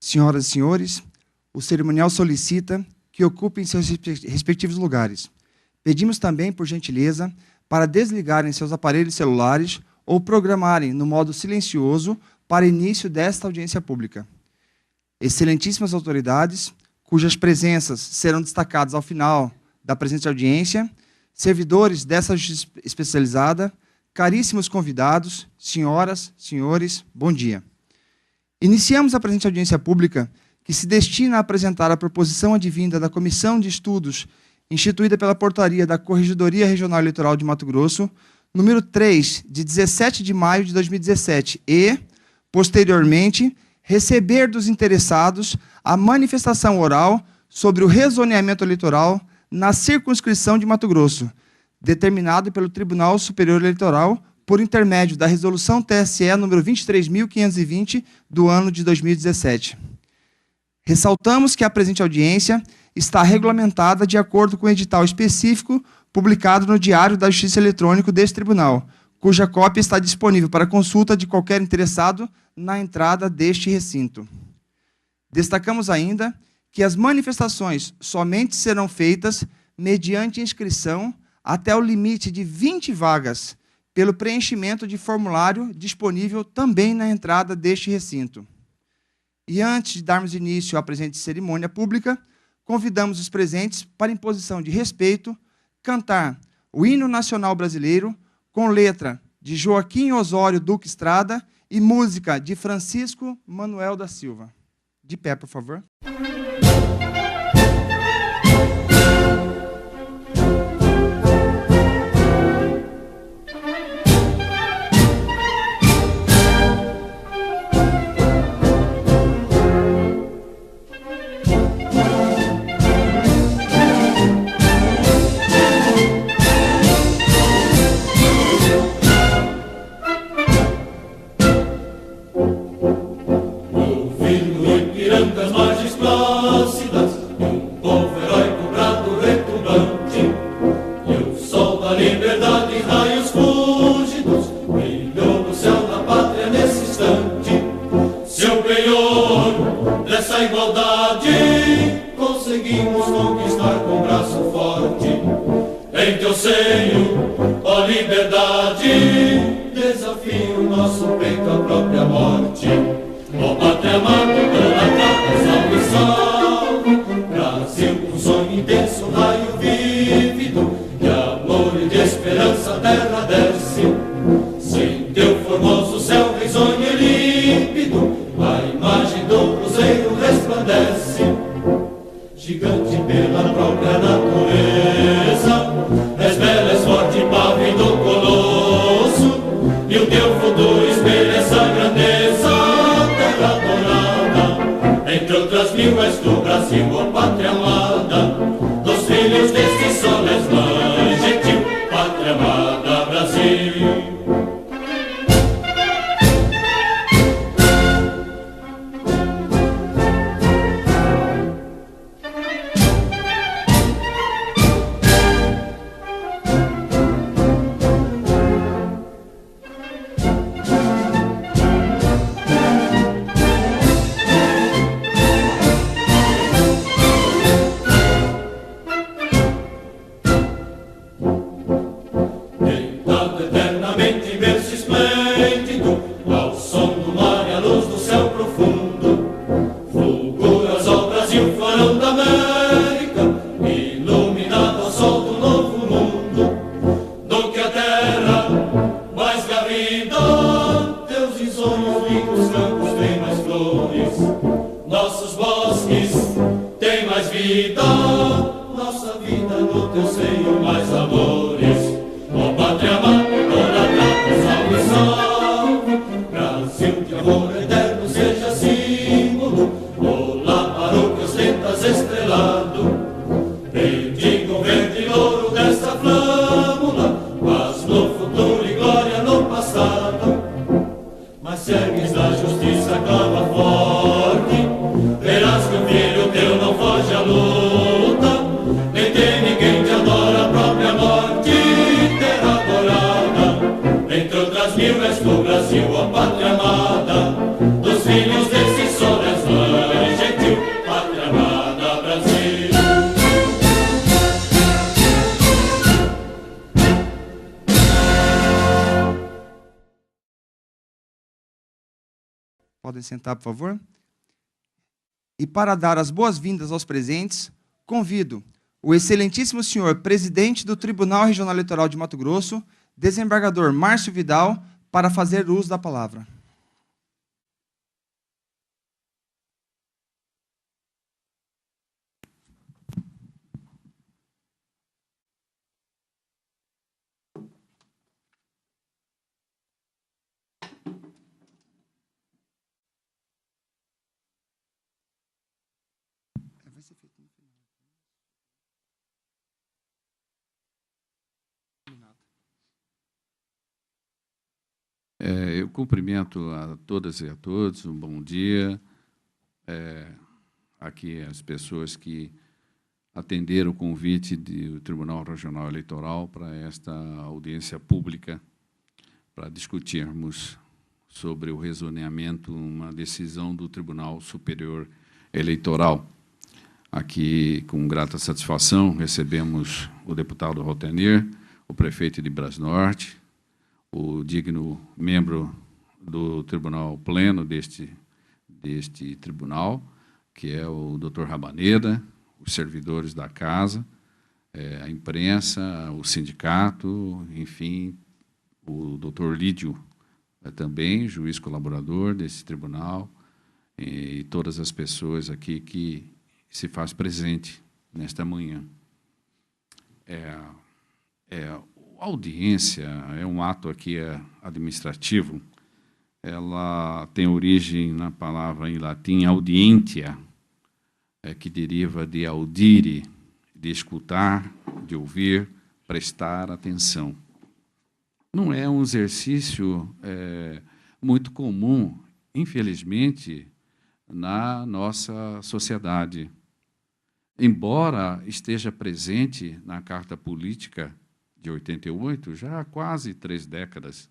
Senhoras e senhores, o cerimonial solicita que ocupem seus respectivos lugares. Pedimos também, por gentileza, para desligarem seus aparelhos celulares ou programarem no modo silencioso para início desta audiência pública. Excelentíssimas autoridades, cujas presenças serão destacadas ao final da presente audiência, servidores dessa justiça especializada, caríssimos convidados, senhoras, senhores, bom dia. Iniciamos a presente audiência pública, que se destina a apresentar a proposição advinda da Comissão de Estudos, instituída pela Portaria da Corregedoria Regional Eleitoral de Mato Grosso, número 3, de 17 de maio de 2017, e, posteriormente, receber dos interessados a manifestação oral sobre o rezoneamento eleitoral na circunscrição de Mato Grosso, determinado pelo Tribunal Superior Eleitoral por intermédio da Resolução TSE número 23.520 do ano de 2017. Ressaltamos que a presente audiência está regulamentada de acordo com o edital específico publicado no Diário da Justiça Eletrônico deste tribunal, cuja cópia está disponível para consulta de qualquer interessado na entrada deste recinto. Destacamos ainda que as manifestações somente serão feitas mediante inscrição até o limite de 20 vagas, pelo preenchimento de formulário disponível também na entrada deste recinto. E antes de darmos início à presente cerimônia pública, convidamos os presentes para, em posição de respeito, cantar o hino nacional brasileiro com letra de Joaquim Osório Duque Estrada e música de Francisco Manuel da Silva. De pé, por favor. Brasil, a pátria amada, dos filhos desse sol és mãe. Podem sentar, por favor. E para dar as boas-vindas aos presentes, convido o excelentíssimo senhor presidente do Tribunal Regional Eleitoral de Mato Grosso, desembargador Márcio Vidal, para fazer uso da palavra. Eu cumprimento a todas e a todos, um bom dia. Aqui as pessoas que atenderam o convite do Tribunal Regional Eleitoral para esta audiência pública, para discutirmos sobre o rezoneamento, uma decisão do Tribunal Superior Eleitoral. Aqui, com grata satisfação, recebemos o deputado Rotenir, o prefeito de Brasnorte, o digno membro do Tribunal Pleno deste tribunal, que é o doutor Rabaneda, os servidores da casa, a imprensa, o sindicato, enfim, o doutor Lídio também, juiz colaborador desse tribunal, e todas as pessoas aqui que se faz presente nesta manhã. A audiência é um ato aqui administrativo. Ela tem origem na palavra em latim audientia, que deriva de audire, de escutar, de ouvir, prestar atenção. Não é um exercício muito comum, infelizmente, na nossa sociedade. Embora esteja presente na Carta Política de 88, já há quase 3 décadas,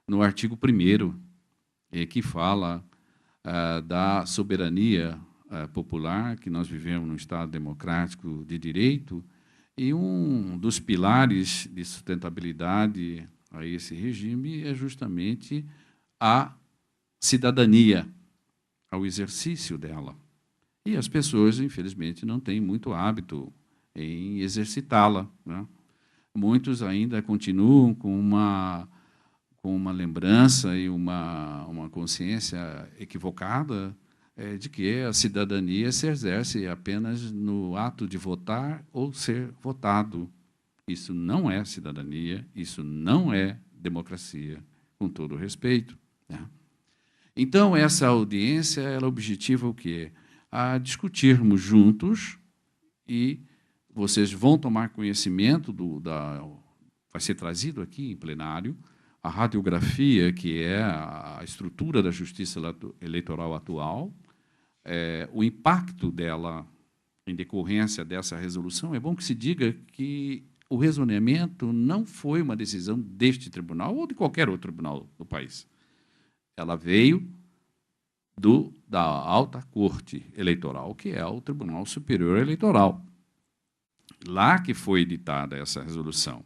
no artigo 1º, que fala da soberania popular, que nós vivemos num Estado democrático de direito, e um dos pilares de sustentabilidade a esse regime é justamente a cidadania, ao exercício dela. E as pessoas, infelizmente, não têm muito hábito em exercitá-la, né? Muitos ainda continuam com uma lembrança e uma consciência equivocada de que a cidadania se exerce apenas no ato de votar ou ser votado. Isso não é cidadania, isso não é democracia, com todo o respeito, né? Então, essa audiência, ela objetiva o quê? A discutirmos juntos, e vocês vão tomar conhecimento vai ser trazido aqui em plenário, a radiografia, que é a estrutura da justiça eleitoral atual, o impacto dela em decorrência dessa resolução. É bom que se diga que o rezoneamento não foi uma decisão deste tribunal ou de qualquer outro tribunal do país. Ela veio da Alta Corte Eleitoral, que é o Tribunal Superior Eleitoral. Lá que foi editada essa resolução.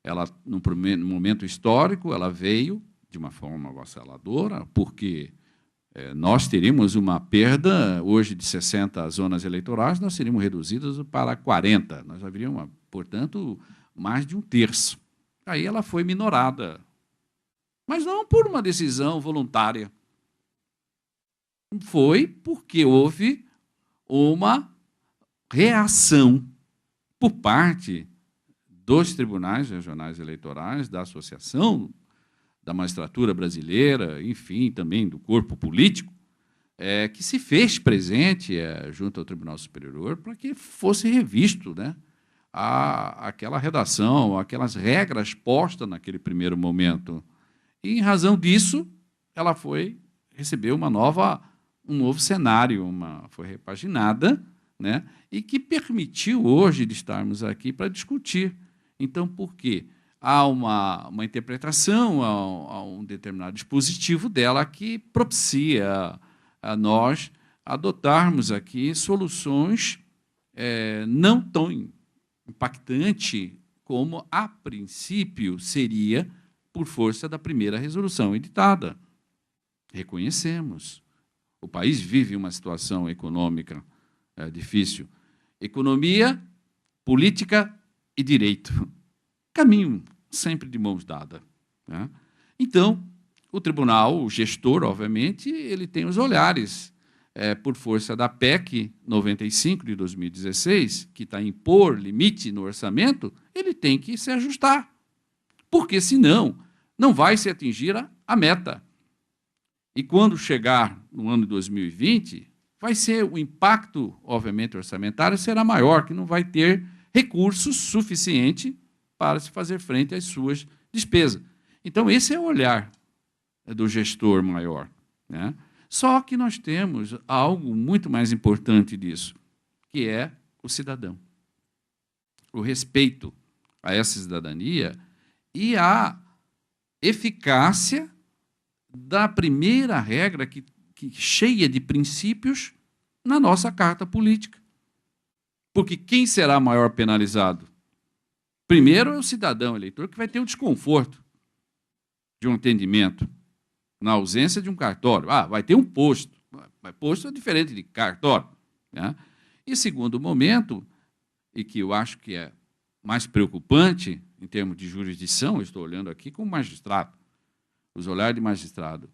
Ela, no momento histórico, ela veio de uma forma avassaladora, porque nós teríamos uma perda, hoje, de 60 zonas eleitorais, nós seríamos reduzidas para 40. Nós haveríamos, portanto, mais de 1/3. Aí ela foi minorada, mas não por uma decisão voluntária. Foi porque houve uma reação por parte dos tribunais regionais eleitorais, da Associação da Magistratura Brasileira, enfim, também do corpo político, que se fez presente junto ao Tribunal Superior para que fosse revisto, né, aquela redação, aquelas regras postas naquele primeiro momento. E, em razão disso, ela recebeu um novo cenário, foi repaginada, né, e que permitiu hoje de estarmos aqui para discutir. Então, por quê? Há uma interpretação, há um determinado dispositivo dela que propicia a nós adotarmos aqui soluções não tão impactantes como, a princípio, seria por força da primeira resolução editada. Reconhecemos. O país vive uma situação econômica difícil. Economia, política e direito. Caminho sempre de mãos dadas, né? Então, o tribunal, o gestor, obviamente, ele tem os olhares, por força da PEC 95 de 2016, que está a impor limite no orçamento, ele tem que se ajustar, porque, senão, não vai se atingir a meta. E, quando chegar no ano de 2020, vai ser o impacto, obviamente, orçamentário será maior, que não vai ter recursos suficientes para se fazer frente às suas despesas. Então, esse é o olhar do gestor maior, né? Só que nós temos algo muito mais importante disso, que é o cidadão. O respeito a essa cidadania e a eficácia da primeira regra que cheia de princípios na nossa Carta Política. Porque quem será maior penalizado? Primeiro é o cidadão eleitor, que vai ter um desconforto de um atendimento na ausência de um cartório. Vai ter um posto. Mas posto é diferente de cartório, né? E segundo momento, e que eu acho que é mais preocupante em termos de jurisdição, eu estou olhando aqui como magistrado, os olhares de magistrado,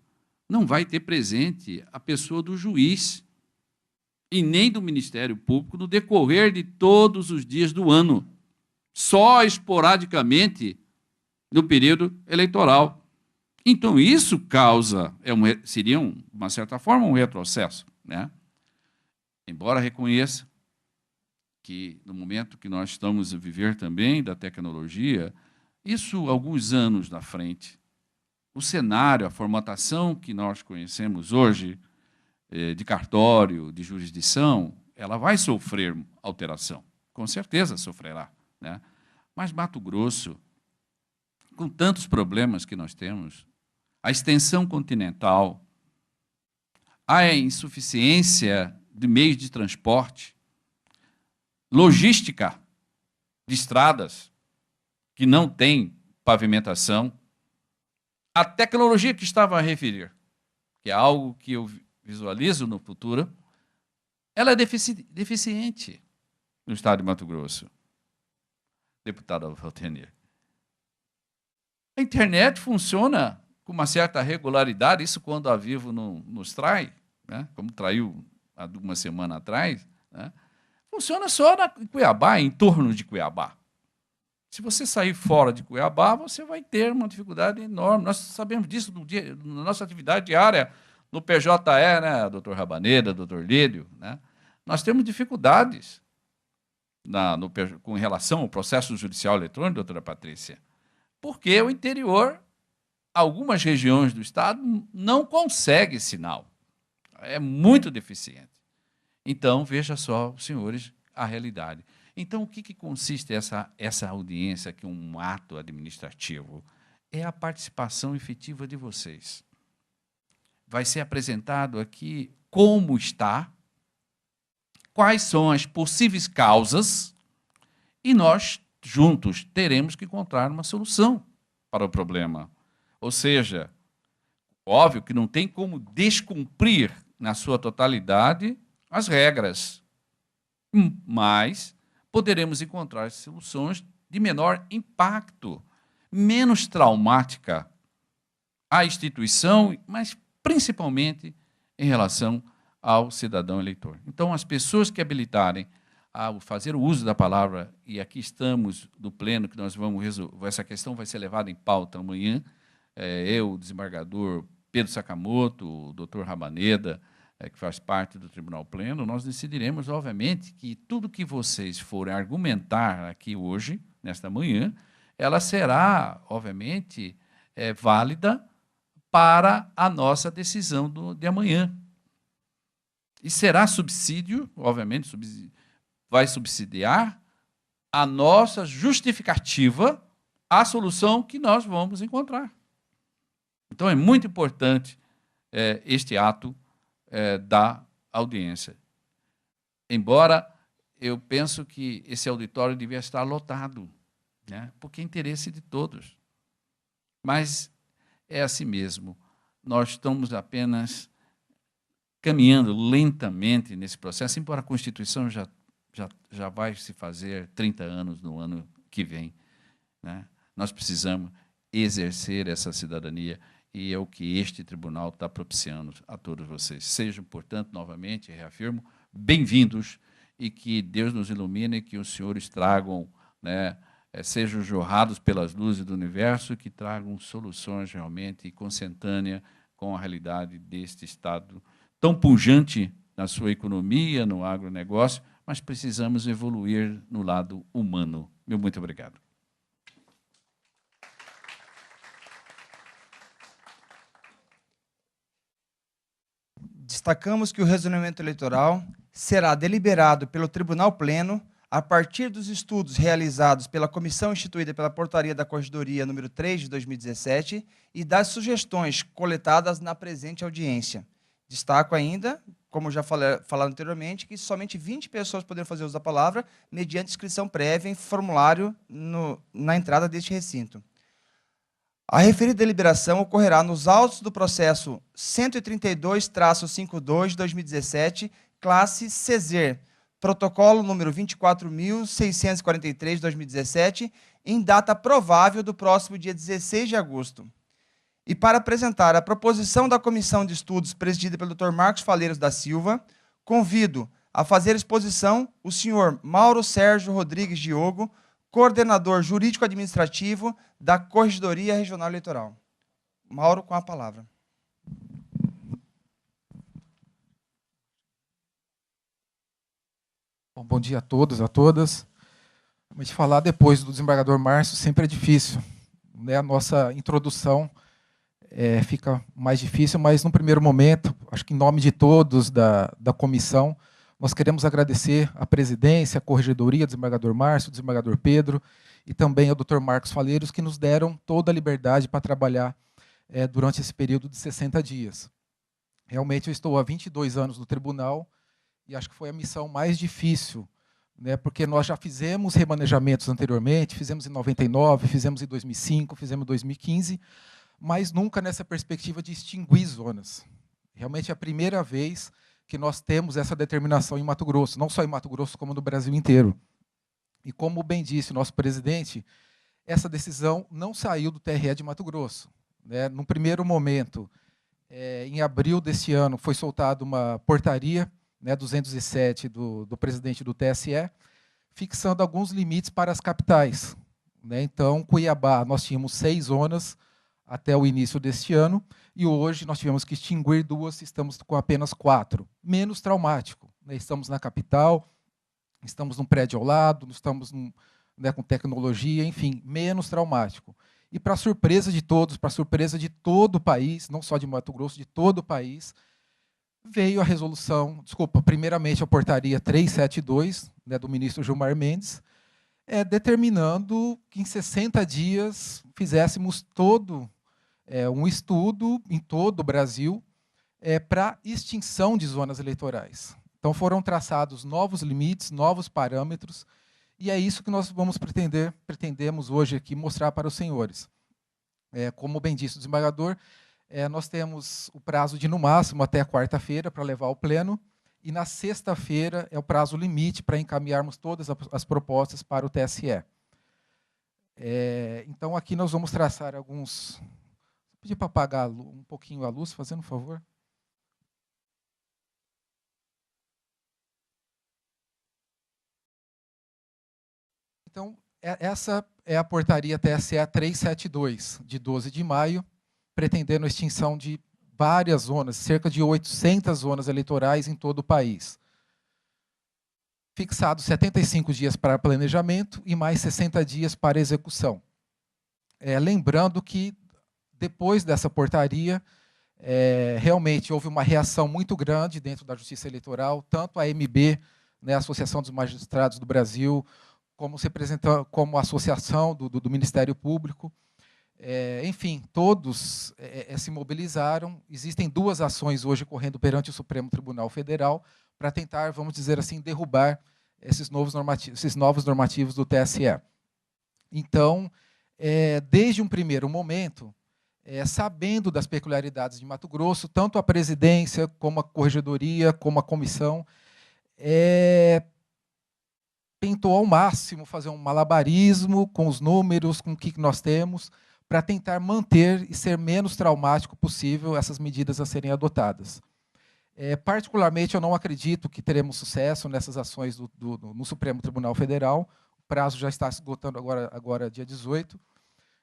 não vai ter presente a pessoa do juiz e nem do Ministério Público no decorrer de todos os dias do ano, só esporadicamente no período eleitoral. Então, isso causa, seria, uma certa forma, um retrocesso, né? Embora reconheça que, no momento que nós estamos a viver também da tecnologia, isso alguns anos na frente, o cenário, a formatação que nós conhecemos hoje, de cartório, de jurisdição, ela vai sofrer alteração, com certeza sofrerá, né? Mas Mato Grosso, com tantos problemas que nós temos, a extensão continental, a insuficiência de meios de transporte, logística de estradas que não tem pavimentação, a tecnologia que estava a referir, que é algo que eu visualizo no futuro, ela é deficiente no estado de Mato Grosso. Deputado Valtenir. A internet funciona com uma certa regularidade, isso quando a Vivo não nos trai, né? Como traiu há uma semana atrás, né? Funciona só em Cuiabá, em torno de Cuiabá. Se você sair fora de Cuiabá, você vai ter uma dificuldade enorme. Nós sabemos disso na nossa atividade diária no PJE, né, doutor Rabaneda, doutor Lídio, né? Nós temos dificuldades com relação ao processo judicial eletrônico, doutora Patrícia, porque o interior, algumas regiões do estado, não consegue sinal. É muito deficiente. Então, veja só, senhores, a realidade. Então, o que consiste essa audiência, que é um ato administrativo? É a participação efetiva de vocês. Vai ser apresentado aqui como está, quais são as possíveis causas, e nós, juntos, teremos que encontrar uma solução para o problema. Ou seja, óbvio que não tem como descumprir na sua totalidade as regras, mas poderemos encontrar soluções de menor impacto, menos traumática à instituição, mas principalmente em relação ao cidadão eleitor. Então, as pessoas que habilitarem a fazer o uso da palavra, e aqui estamos no pleno, que nós vamos resolver, essa questão vai ser levada em pauta amanhã, eu, o desembargador Pedro Sakamoto, o doutor Rabaneda, que faz parte do Tribunal Pleno, nós decidiremos, obviamente, que tudo que vocês forem argumentar aqui hoje, nesta manhã, ela será, obviamente, válida para a nossa decisão de amanhã. E será subsídio, obviamente, vai subsidiar a nossa justificativa à solução que nós vamos encontrar. Então, é muito importante este ato da audiência. Embora eu penso que esse auditório devia estar lotado, né? Porque é interesse de todos. Mas é assim mesmo. nós estamos apenas caminhando lentamente nesse processo, embora a Constituição já vai se fazer 30 anos no ano que vem, né? Nós precisamos exercer essa cidadania, e é o que este tribunal está propiciando a todos vocês. Sejam, portanto, novamente, reafirmo, bem-vindos, e que Deus nos ilumine, e que os senhores tragam, né, sejam jorrados pelas luzes do universo, que tragam soluções realmente consentâneas com a realidade deste Estado tão pujante na sua economia, no agronegócio, mas precisamos evoluir no lado humano. Meu muito obrigado. Destacamos que o resolvimento eleitoral será deliberado pelo Tribunal Pleno a partir dos estudos realizados pela comissão instituída pela Portaria da Corregedoria número 3 de 2017 e das sugestões coletadas na presente audiência. Destaco ainda, como já falado anteriormente, que somente 20 pessoas poderão fazer uso da palavra mediante inscrição prévia em formulário na entrada deste recinto. A referida deliberação ocorrerá nos autos do processo 132-52 de 2017, classe CESER, protocolo número 24.643 de 2017, em data provável do próximo dia 16 de agosto. E para apresentar a proposição da Comissão de Estudos presidida pelo Dr. Marcos Faleiros da Silva, convido a fazer exposição o senhor Mauro Sérgio Rodrigues Diogo, coordenador jurídico-administrativo da Corregedoria Regional Eleitoral. Mauro, com a palavra. Bom dia a todos, a todas. Mas falar depois do desembargador Márcio sempre é difícil, né? A nossa introdução fica mais difícil, mas no primeiro momento, acho que em nome de todos da comissão, nós queremos agradecer à presidência, à corregedoria, desembargador Márcio, desembargador Pedro, e também ao Dr. Marcos Faleiros, que nos deram toda a liberdade para trabalhar durante esse período de 60 dias. Realmente, eu estou há 22 anos no tribunal, e acho que foi a missão mais difícil, né, porque nós já fizemos remanejamentos anteriormente, fizemos em 99, fizemos em 2005, fizemos em 2015, mas nunca nessa perspectiva de extinguir zonas. Realmente é a primeira vez que nós temos essa determinação em Mato Grosso, não só em Mato Grosso, como no Brasil inteiro. E como bem disse o nosso presidente, essa decisão não saiu do TRE de Mato Grosso, né? No primeiro momento, em abril deste ano, foi soltada uma portaria, né, 207 do presidente do TSE, fixando alguns limites para as capitais, né? Então, Cuiabá, nós tínhamos 6 zonas até o início deste ano, e hoje nós tivemos que extinguir 2, estamos com apenas 4. Menos traumático, né? Estamos na capital, estamos num prédio ao lado, estamos né, com tecnologia, enfim, menos traumático. E, para surpresa de todos, para surpresa de todo o país, não só de Mato Grosso, de todo o país, veio a resolução, primeiramente a portaria 372, né, do ministro Gilmar Mendes, determinando que em 60 dias fizéssemos todo um estudo em todo o Brasil para extinção de zonas eleitorais. Então, foram traçados novos limites, novos parâmetros, e é isso que nós pretendemos hoje aqui mostrar para os senhores. Como bem disse o desembargador, nós temos o prazo de, no máximo, até quarta-feira para levar ao pleno, e na sexta-feira é o prazo limite para encaminharmos todas as propostas para o TSE. Então, aqui nós vamos traçar alguns... Vou pedir para apagar um pouquinho a luz, fazendo um favor. Então, essa é a portaria TSE 372, de 12 de maio, pretendendo a extinção de várias zonas, cerca de 800 zonas eleitorais em todo o país. Fixados 75 dias para planejamento e mais 60 dias para execução. Lembrando que, depois dessa portaria, realmente houve uma reação muito grande dentro da Justiça Eleitoral, tanto a AMB, né, a Associação dos Magistrados do Brasil, como a Associação do Ministério Público. Enfim, todos se mobilizaram. Existem 2 ações hoje correndo perante o Supremo Tribunal Federal para tentar, vamos dizer assim, derrubar esses novos normativos do TSE. Então, desde um primeiro momento, sabendo das peculiaridades de Mato Grosso, tanto a presidência, como a corregedoria, como a comissão, tentou ao máximo fazer um malabarismo com os números, com o que nós temos, para tentar manter e ser menos traumático possível essas medidas a serem adotadas. Particularmente, eu não acredito que teremos sucesso nessas ações no Supremo Tribunal Federal. O prazo já está esgotando agora dia 18.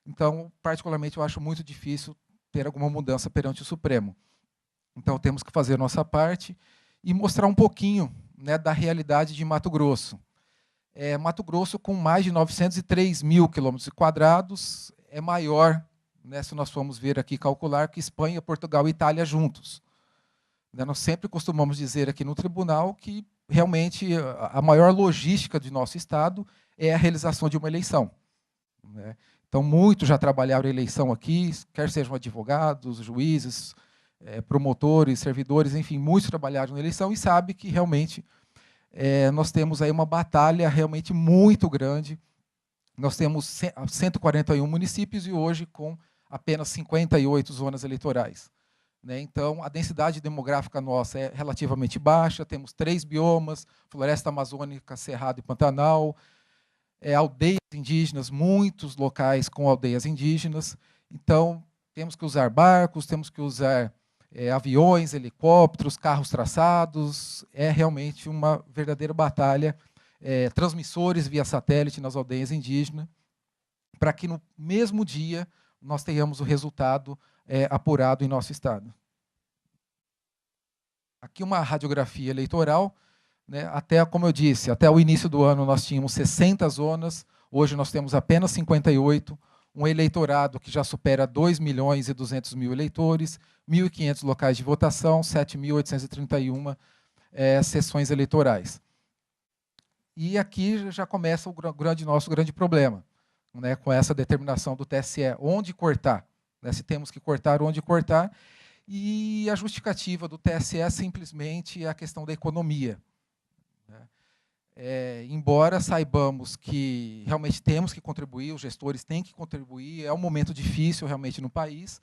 Então, particularmente, eu acho muito difícil ter alguma mudança perante o Supremo. Então, temos que fazer a nossa parte e mostrar um pouquinho, né, da realidade de Mato Grosso. Mato Grosso, com mais de 903 mil quilômetros quadrados, é maior, né, se nós formos ver aqui, calcular, que Espanha, Portugal e Itália juntos. Nós sempre costumamos dizer aqui no tribunal que, realmente, a maior logística de nosso Estado é a realização de uma eleição, né? Então, muitos já trabalharam em eleição aqui, quer sejam advogados, juízes, promotores, servidores, enfim, muitos trabalharam na eleição e sabem que, realmente, nós temos aí uma batalha realmente muito grande. Nós temos 141 municípios e hoje com apenas 58 zonas eleitorais, né? Então, a densidade demográfica nossa é relativamente baixa, temos 3 biomas, floresta amazônica, cerrado e pantanal, aldeias indígenas, muitos locais com aldeias indígenas. Então, temos que usar barcos, temos que usar aviões, helicópteros, carros traçados. É realmente uma verdadeira batalha. Transmissores via satélite nas aldeias indígenas, para que no mesmo dia nós tenhamos o resultado apurado em nosso estado. Aqui uma radiografia eleitoral, né? Como eu disse, até o início do ano nós tínhamos 60 zonas, hoje nós temos apenas 58, um eleitorado que já supera 2.200.000 eleitores, 1.500 locais de votação, 7.831 sessões eleitorais. E aqui já começa nosso grande problema, né, com essa determinação do TSE, onde cortar, né, se temos que cortar, onde cortar, e a justificativa do TSE é simplesmente a questão da economia, né. Embora saibamos que realmente temos que contribuir, os gestores têm que contribuir, é um momento difícil realmente no país,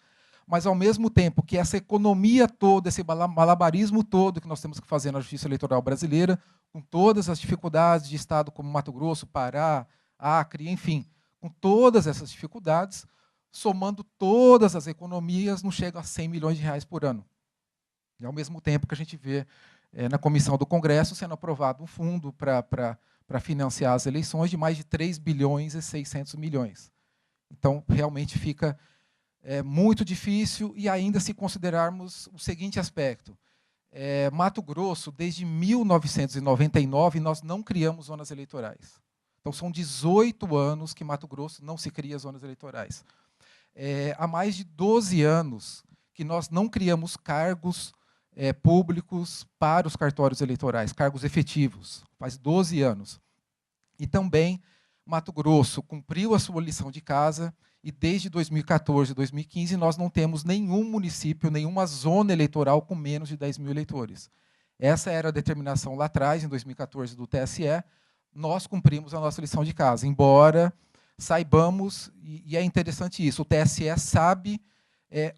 mas, ao mesmo tempo que essa economia toda, esse malabarismo todo que nós temos que fazer na Justiça Eleitoral brasileira, com todas as dificuldades de estado como Mato Grosso, Pará, Acre, enfim, com todas essas dificuldades, somando todas as economias, não chega a 100 milhões de reais por ano. E, ao mesmo tempo que a gente vê na comissão do Congresso sendo aprovado um fundo para financiar as eleições de mais de 3 bilhões e 600 milhões. Então, realmente fica muito difícil, e ainda se considerarmos o seguinte aspecto. Mato Grosso, desde 1999, nós não criamos zonas eleitorais. Então, são 18 anos que Mato Grosso não se cria zonas eleitorais. Há mais de 12 anos que nós não criamos cargos públicos para os cartórios eleitorais, cargos efetivos, faz 12 anos. E também Mato Grosso cumpriu a sua lição de casa, e desde 2014, 2015, nós não temos nenhum município, nenhuma zona eleitoral com menos de 10 mil eleitores. Essa era a determinação lá atrás, em 2014, do TSE. Nós cumprimos a nossa lição de casa, embora saibamos, e é interessante isso, o TSE sabe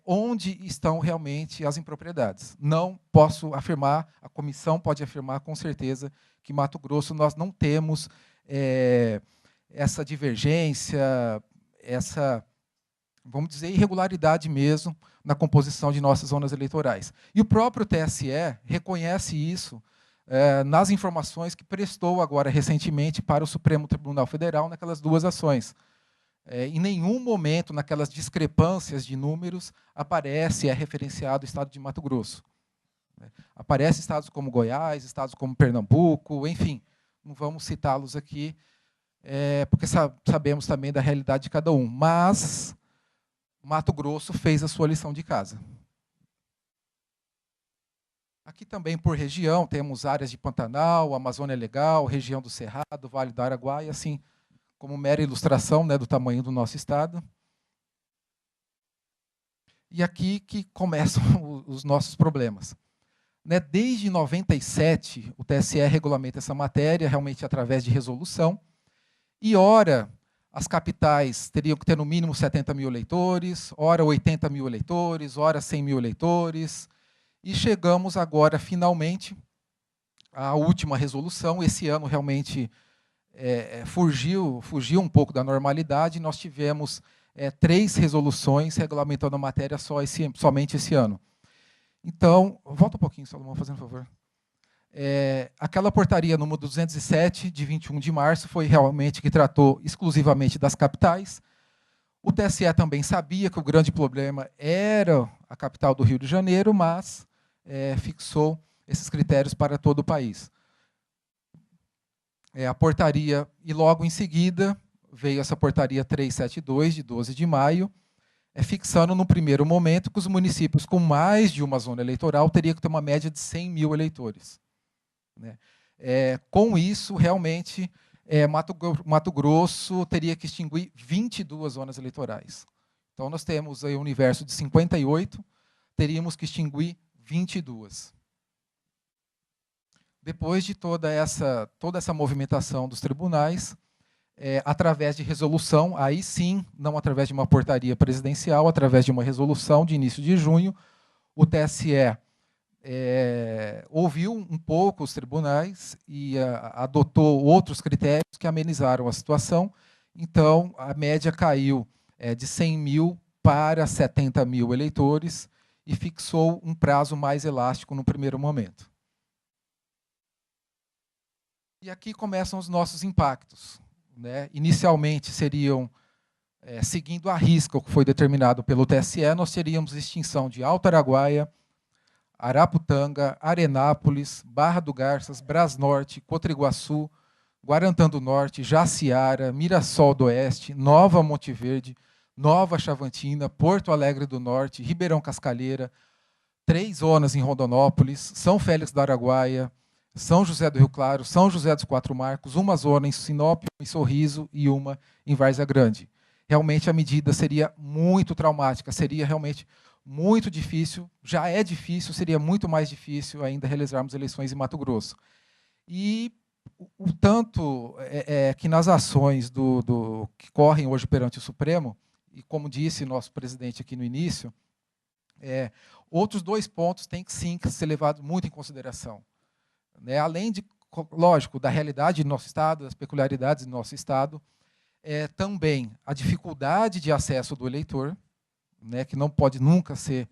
onde estão realmente as impropriedades. Não posso afirmar, a comissão pode afirmar com certeza que Mato Grosso nós não temos essa divergência, essa, vamos dizer, irregularidade mesmo na composição de nossas zonas eleitorais. E o próprio TSE reconhece isso nas informações que prestou agora recentemente para o Supremo Tribunal Federal naquelas duas ações. Em nenhum momento, naquelas discrepâncias de números, aparece, referenciado o estado de Mato Grosso. Aparece estados como Goiás, estados como Pernambuco, enfim, não vamos citá-los aqui, porque sabemos também da realidade de cada um. Mas Mato Grosso fez a sua lição de casa. Aqui também, por região, temos áreas de Pantanal, Amazônia Legal, região do Cerrado, Vale do Araguaia, assim, como mera ilustração, né, do tamanho do nosso estado. E aqui que começam os nossos problemas. Desde 97, o TSE regulamenta essa matéria, realmente através de resolução, e, ora, As capitais teriam que ter no mínimo 70 mil eleitores, ora 80 mil eleitores, ora 100 mil eleitores. E chegamos agora, finalmente, à última resolução. Esse ano realmente fugiu um pouco da normalidade. Nós tivemos 3 resoluções regulamentando a matéria somente esse ano. Então, volta um pouquinho, Salomão, fazendo um favor. Aquela portaria número 207, de 21 de março, foi realmente que tratou exclusivamente das capitais. O TSE também sabia que o grande problema era a capital do Rio de Janeiro, mas fixou esses critérios para todo o país. A portaria, e logo em seguida, veio essa portaria 372, de 12 de maio, fixando, no primeiro momento, que os municípios com mais de uma zona eleitoral teriam que ter uma média de 100 mil eleitores. Com isso, realmente, Mato Grosso teria que extinguir 22 zonas eleitorais. Então, nós temos aí um universo de 58, teríamos que extinguir 22. Depois de toda essa movimentação dos tribunais, através de resolução, aí sim, não através de uma portaria presidencial, através de uma resolução de início de junho, o TSE ouviu um pouco os tribunais e adotou outros critérios que amenizaram a situação. Então, a média caiu de 100 mil para 70 mil eleitores e fixou um prazo mais elástico no primeiro momento. E aqui começam os nossos impactos. Inicialmente, seriam, seguindo à risca o que foi determinado pelo TSE, nós teríamos extinção de Alto Araguaia, Araputanga, Arenápolis, Barra do Garças, Brasnorte, Cotriguaçu, Guarantã do Norte, Jaciara, Mirassol do Oeste, Nova Monte Verde, Nova Chavantina, Porto Alegre do Norte, Ribeirão Cascalheira, 3 zonas em Rondonópolis, São Félix do Araguaia, São José do Rio Claro, São José dos Quatro Marcos, uma zona em Sinop, em Sorriso e uma em Várzea Grande. Realmente a medida seria muito traumática, seria realmente muito difícil, já é difícil, seria muito mais difícil ainda realizarmos eleições em Mato Grosso. E o tanto que nas ações que correm hoje perante o Supremo, e como disse nosso presidente aqui no início, outros 2 pontos têm que sim ser levados muito em consideração. Além de, lógico, da realidade do nosso Estado, das peculiaridades do nosso Estado, também a dificuldade de acesso do eleitor, que não pode nunca ser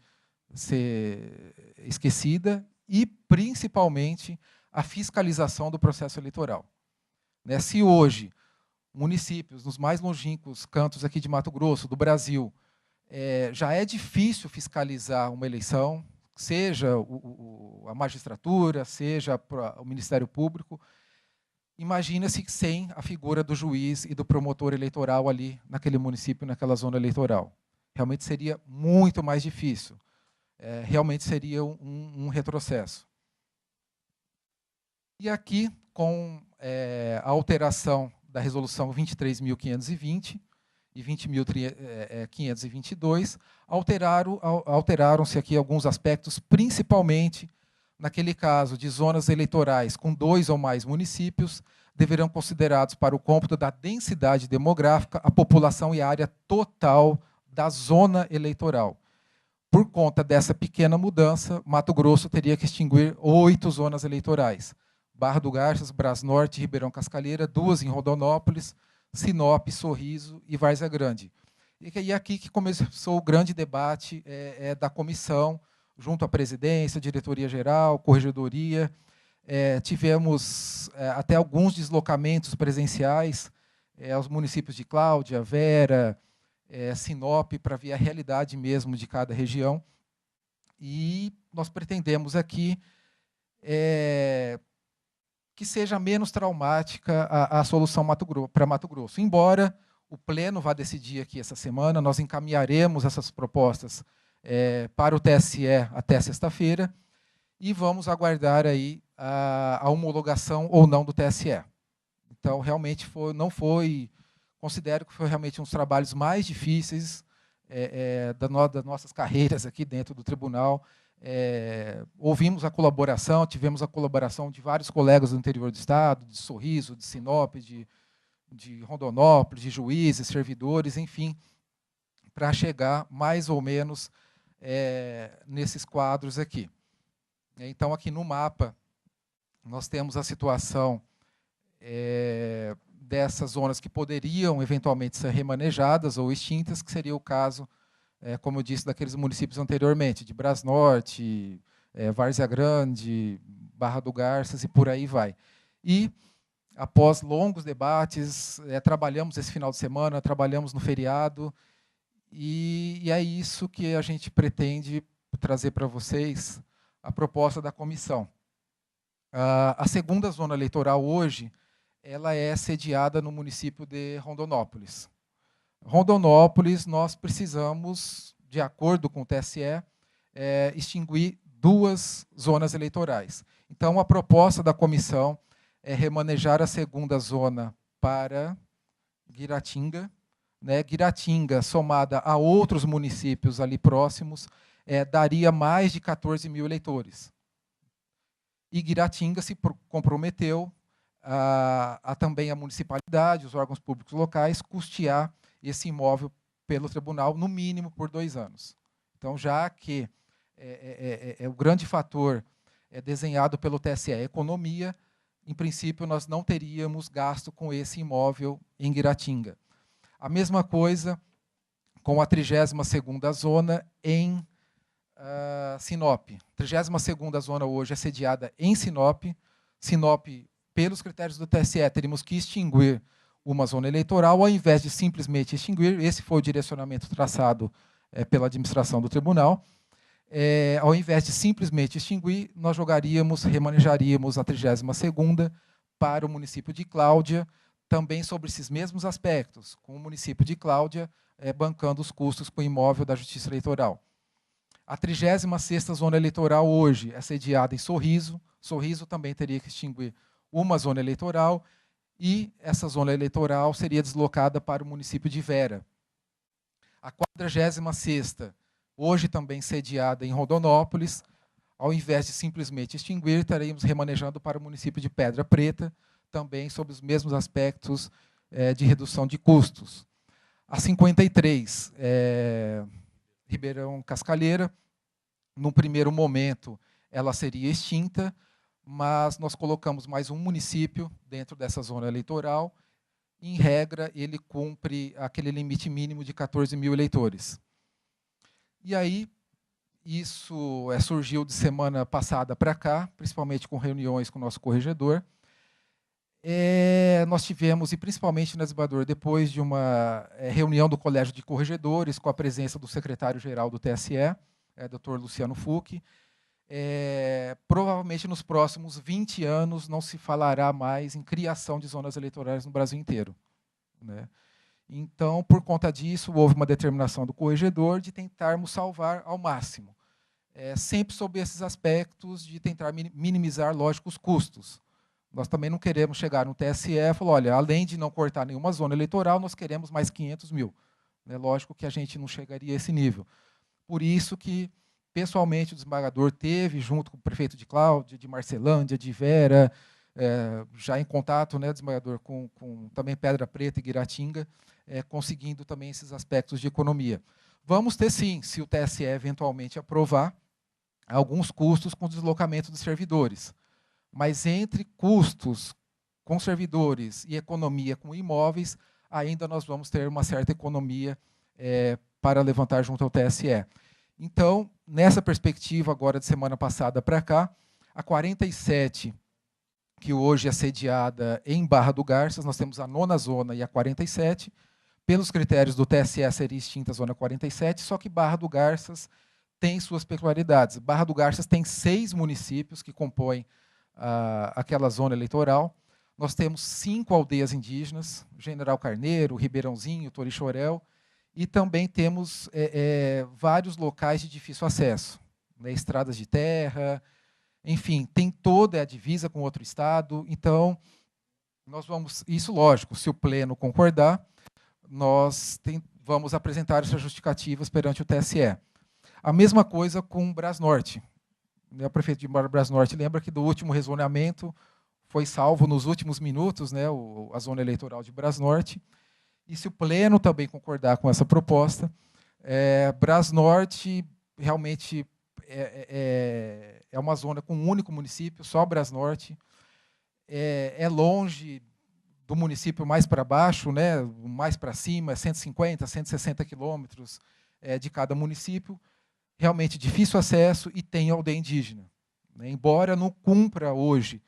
esquecida, e, principalmente, a fiscalização do processo eleitoral. Se hoje, municípios nos mais longínquos cantos aqui de Mato Grosso, do Brasil, já é difícil fiscalizar uma eleição, seja a magistratura, seja o Ministério Público, imagina-se sem a figura do juiz e do promotor eleitoral ali naquele município, naquela zona eleitoral. Realmente seria muito mais difícil. Realmente seria um retrocesso. E aqui, com a alteração da Resolução 23.520 e 20.522, alteraram-se aqui alguns aspectos, principalmente naquele caso de zonas eleitorais com 2 ou mais municípios, deverão considerados para o cômputo da densidade demográfica a população e a área total da zona eleitoral. Por conta dessa pequena mudança, Mato Grosso teria que extinguir 8 zonas eleitorais. Barra do Garças, Brasnorte, Ribeirão Cascalheira, 2 em Rondonópolis, Sinop, Sorriso e Várzea Grande. E aqui que começou o grande debate da comissão, junto à presidência, diretoria-geral, corregedoria. Tivemos até alguns deslocamentos presenciais aos municípios de Cláudia, Vera, Sinop, para ver a realidade mesmo de cada região. E nós pretendemos aqui que seja menos traumática a solução para Mato Grosso. Embora o Pleno vá decidir aqui essa semana, nós encaminharemos essas propostas para o TSE até sexta-feira e vamos aguardar aí a homologação ou não do TSE. Então, realmente, considero que foi realmente um dos trabalhos mais difíceis das nossas carreiras aqui dentro do tribunal. Ouvimos a colaboração, tivemos a colaboração de vários colegas do interior do Estado, de Sorriso, de Sinop, de Rondonópolis, de juízes, servidores, enfim, para chegar mais ou menos nesses quadros aqui. Então, aqui no mapa, nós temos a situação dessas zonas que poderiam eventualmente ser remanejadas ou extintas, que seria o caso, como eu disse, daqueles municípios anteriormente, de Brasnorte, Várzea Grande, Barra do Garças e por aí vai. E, após longos debates, trabalhamos esse final de semana, trabalhamos no feriado, e é isso que a gente pretende trazer para vocês, a proposta da comissão. A segunda zona eleitoral hoje, ela é sediada no município de Rondonópolis. Rondonópolis, nós precisamos, de acordo com o TSE, extinguir 2 zonas eleitorais. Então, a proposta da comissão é remanejar a segunda zona para Guiratinga. Guiratinga, somada a outros municípios ali próximos, daria mais de 14 mil eleitores. E Guiratinga se comprometeu também a municipalidade, os órgãos públicos locais, custear esse imóvel pelo tribunal, no mínimo por 2 anos. Então, já que o grande fator desenhado pelo TSE, a economia, em princípio, nós não teríamos gasto com esse imóvel em Guiratinga. A mesma coisa com a 32ª zona em Sinop. A 32ª zona hoje é sediada em Sinop. Sinop, pelos critérios do TSE, teríamos que extinguir uma zona eleitoral, ao invés de simplesmente extinguir. Esse foi o direcionamento traçado pela administração do tribunal. Ao invés de simplesmente extinguir, nós remanejaríamos a 32ª para o município de Cláudia, também sobre esses mesmos aspectos, com o município de Cláudia bancando os custos com o imóvel da Justiça Eleitoral. A 36ª zona eleitoral hoje é sediada em Sorriso. Sorriso também teria que extinguir uma zona eleitoral, e essa zona eleitoral seria deslocada para o município de Vera. A 46ª, hoje também sediada em Rondonópolis, ao invés de simplesmente extinguir, estaríamos remanejando para o município de Pedra Preta, também sobre os mesmos aspectos de redução de custos. A 53, Ribeirão Cascalheira, no primeiro momento, ela seria extinta, mas nós colocamos mais um município dentro dessa zona eleitoral. Em regra, ele cumpre aquele limite mínimo de 14 mil eleitores. E aí, isso surgiu de semana passada para cá, principalmente com reuniões com o nosso corregedor. Nós tivemos, e principalmente no desembargador, depois de uma reunião do Colégio de Corregedores, com a presença do secretário-geral do TSE, Dr. Luciano Fucchi, provavelmente nos próximos 20 anos não se falará mais em criação de zonas eleitorais no Brasil inteiro. Então, por conta disso, houve uma determinação do corregedor de tentarmos salvar ao máximo, sempre sob esses aspectos de tentar minimizar, lógico, os custos. Nós também não queremos chegar no TSE e falar, olha, além de não cortar nenhuma zona eleitoral, nós queremos mais 500 mil. Lógico que a gente não chegaria a esse nível. Por isso que, pessoalmente, o desembargador teve, junto com o prefeito de Cláudia, de Marcelândia, de Vera, já em contato, desembargador, com também Pedra Preta e Guiratinga, conseguindo também esses aspectos de economia. Vamos ter, sim, se o TSE eventualmente aprovar, alguns custos com o deslocamento dos servidores. Mas entre custos com servidores e economia com imóveis, ainda nós vamos ter uma certa economia para levantar junto ao TSE. Então, nessa perspectiva, agora de semana passada para cá, a 47, que hoje é sediada em Barra do Garças, nós temos a 9ª zona e a 47. Pelos critérios do TSE, seria extinta a zona 47, só que Barra do Garças tem suas peculiaridades. Barra do Garças tem 6 municípios que compõem aquela zona eleitoral. Nós temos 5 aldeias indígenas, General Carneiro, Ribeirãozinho, Torixoréu, e também temos vários locais de difícil acesso, estradas de terra, enfim, tem toda a divisa com outro estado. Então, nós vamos, isso lógico, se o pleno concordar, nós vamos apresentar essas justificativas perante o TSE. A mesma coisa com Brasnorte. O prefeito de Brasnorte lembra que do último rezoneamento foi salvo nos últimos minutos, né, a zona eleitoral de Brasnorte. E se o Pleno também concordar com essa proposta, Brasnorte realmente é uma zona com um único município, só Brasnorte. É longe do município mais para baixo, né, mais para cima, 150, 160 quilômetros de cada município. Realmente difícil acesso e tem aldeia indígena, né? Embora não cumpra hoje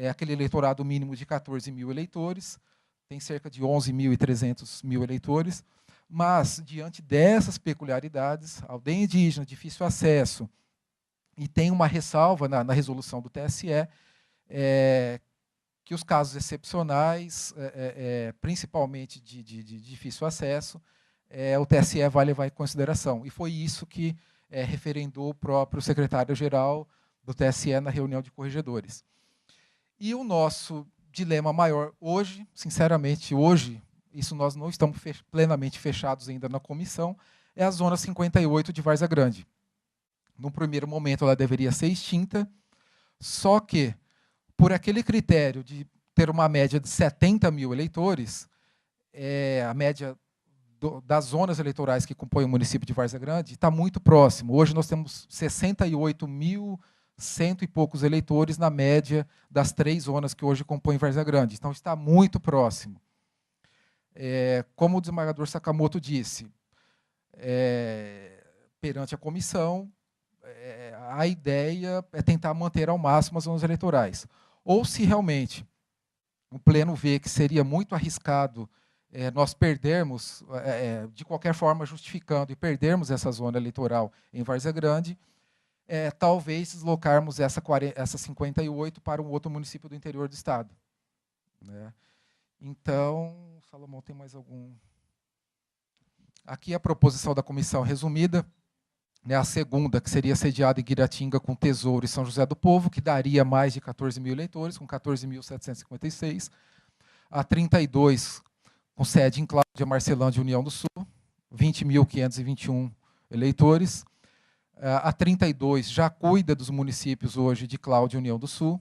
aquele eleitorado mínimo de 14 mil eleitores, tem cerca de 11.300 eleitores, mas, diante dessas peculiaridades, aldeia indígena, difícil acesso, e tem uma ressalva na resolução do TSE, que os casos excepcionais, principalmente de difícil acesso, o TSE vai levar em consideração. E foi isso que referendou o próprio secretário-geral do TSE na reunião de corregedores. E o nosso dilema maior hoje, sinceramente, hoje, isso nós não estamos plenamente fechados ainda na comissão, é a Zona 58 de Várzea Grande. No primeiro momento, ela deveria ser extinta, só que, por aquele critério de ter uma média de 70 mil eleitores, a média das zonas eleitorais que compõem o município de Várzea Grande está muito próximo. Hoje nós temos 68.100 e poucos eleitores na média das 3 zonas que hoje compõem Várzea Grande. Então está muito próximo. Como o desembargador Sakamoto disse, perante a comissão, a ideia é tentar manter ao máximo as zonas eleitorais. Ou se realmente o Pleno vê que seria muito arriscado nós perdermos, de qualquer forma justificando, e perdermos essa zona eleitoral em Várzea Grande, talvez deslocarmos essa 58 para um outro município do interior do estado, né? Então, Salomão, tem mais algum? Aqui a proposição da comissão resumida, né, a segunda, que seria sediada em Guiratinga com Tesouro e São José do Povo, que daria mais de 14 mil eleitores, com 14.756. A 32, com sede em Cláudia, Marcelândia e União do Sul, 20.521 eleitores. A 32 já cuida dos municípios hoje de Cláudia e União do Sul.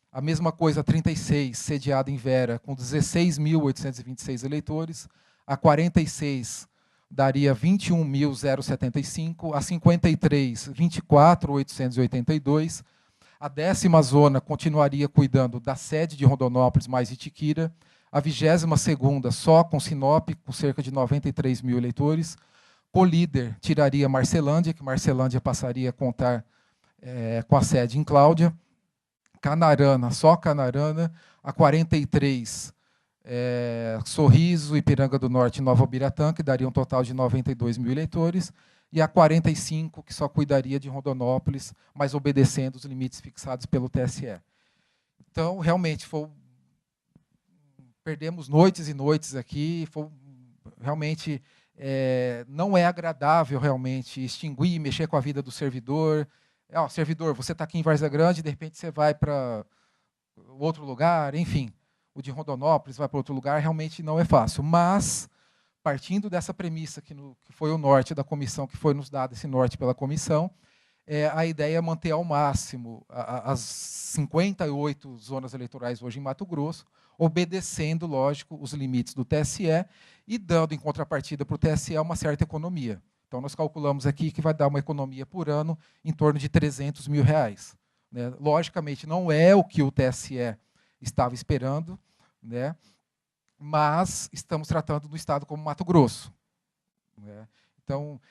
A mesma coisa a 36, sediada em Vera, com 16.826 eleitores. A 46 daria 21.075. A 53, 24.882. A 10ª zona continuaria cuidando da sede de Rondonópolis mais Itiquira. A 22ª só com Sinop, com cerca de 93 mil eleitores. Colíder tiraria Marcelândia, que Marcelândia passaria a contar com a sede em Cláudia. Canarana, só Canarana. A 43, Sorriso, Ipiranga do Norte e Nova Ubiratã, que daria um total de 92 mil eleitores. E a 45, que só cuidaria de Rondonópolis, mas obedecendo os limites fixados pelo TSE. Então, realmente, perdemos noites e noites aqui, realmente não é agradável realmente extinguir e mexer com a vida do servidor. Servidor, você está aqui em Várzea Grande, de repente você vai para outro lugar, enfim, o de Rondonópolis vai para outro lugar, realmente não é fácil. Mas, partindo dessa premissa, que foi o norte da comissão, que foi nos dado esse norte pela comissão, a ideia é manter ao máximo as 58 zonas eleitorais hoje em Mato Grosso, obedecendo, lógico, os limites do TSE e dando, em contrapartida para o TSE, uma certa economia. Então, nós calculamos aqui que vai dar uma economia por ano em torno de R$300 mil, né? Logicamente, não é o que o TSE estava esperando, né? Mas estamos tratando do estado como Mato Grosso, né? Então,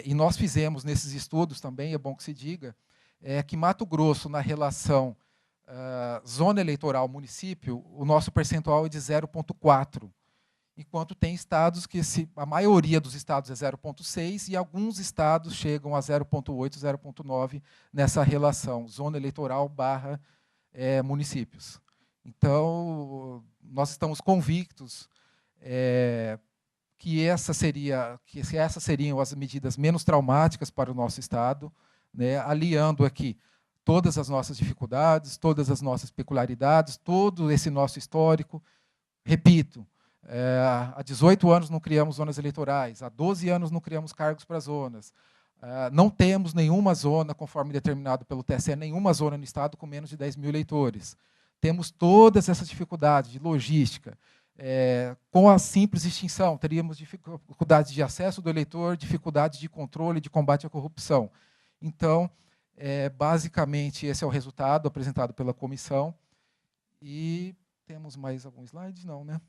e nós fizemos nesses estudos também, é bom que se diga, que Mato Grosso, na relação zona eleitoral município, o nosso percentual é de 0,4, enquanto tem estados que a maioria dos estados é 0,6 e alguns estados chegam a 0,8, 0,9 nessa relação, zona eleitoral barra municípios. Então, nós estamos convictos que essas seriam as medidas menos traumáticas para o nosso estado, né, aliando aqui todas as nossas dificuldades, todas as nossas peculiaridades, todo esse nosso histórico. Repito, há 18 anos não criamos zonas eleitorais, há 12 anos não criamos cargos para zonas, não temos nenhuma zona, conforme determinado pelo TSE, nenhuma zona no estado com menos de 10 mil eleitores. temos todas essas dificuldades de logística. Com a simples extinção, teríamos dificuldades de acesso do eleitor, dificuldades de controle, de combate à corrupção. Então, basicamente, esse é o resultado apresentado pela comissão. E temos mais algum slide? Não, né?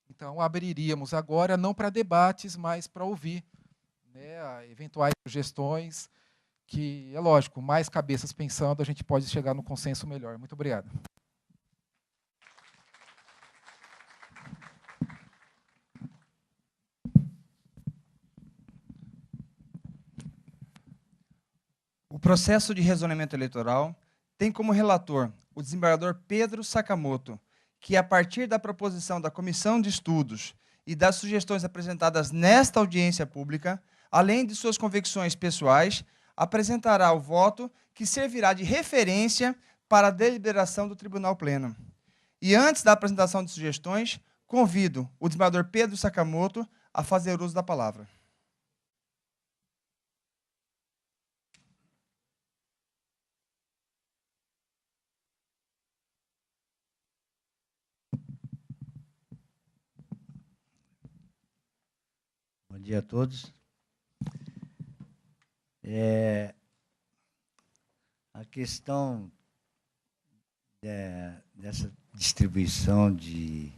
Então, abriríamos agora, não para debates, mas para ouvir, né, eventuais sugestões, que, é lógico, mais cabeças pensando, a gente pode chegar no consenso melhor. Muito obrigado. O processo de rezoneamento eleitoral tem como relator o desembargador Pedro Sakamoto, que, a partir da proposição da Comissão de Estudos e das sugestões apresentadas nesta audiência pública, além de suas convicções pessoais, apresentará o voto que servirá de referência para a deliberação do Tribunal Pleno. E antes da apresentação de sugestões, convido o desembargador Pedro Sakamoto a fazer uso da palavra. Bom dia a todos. A questão dessa distribuição de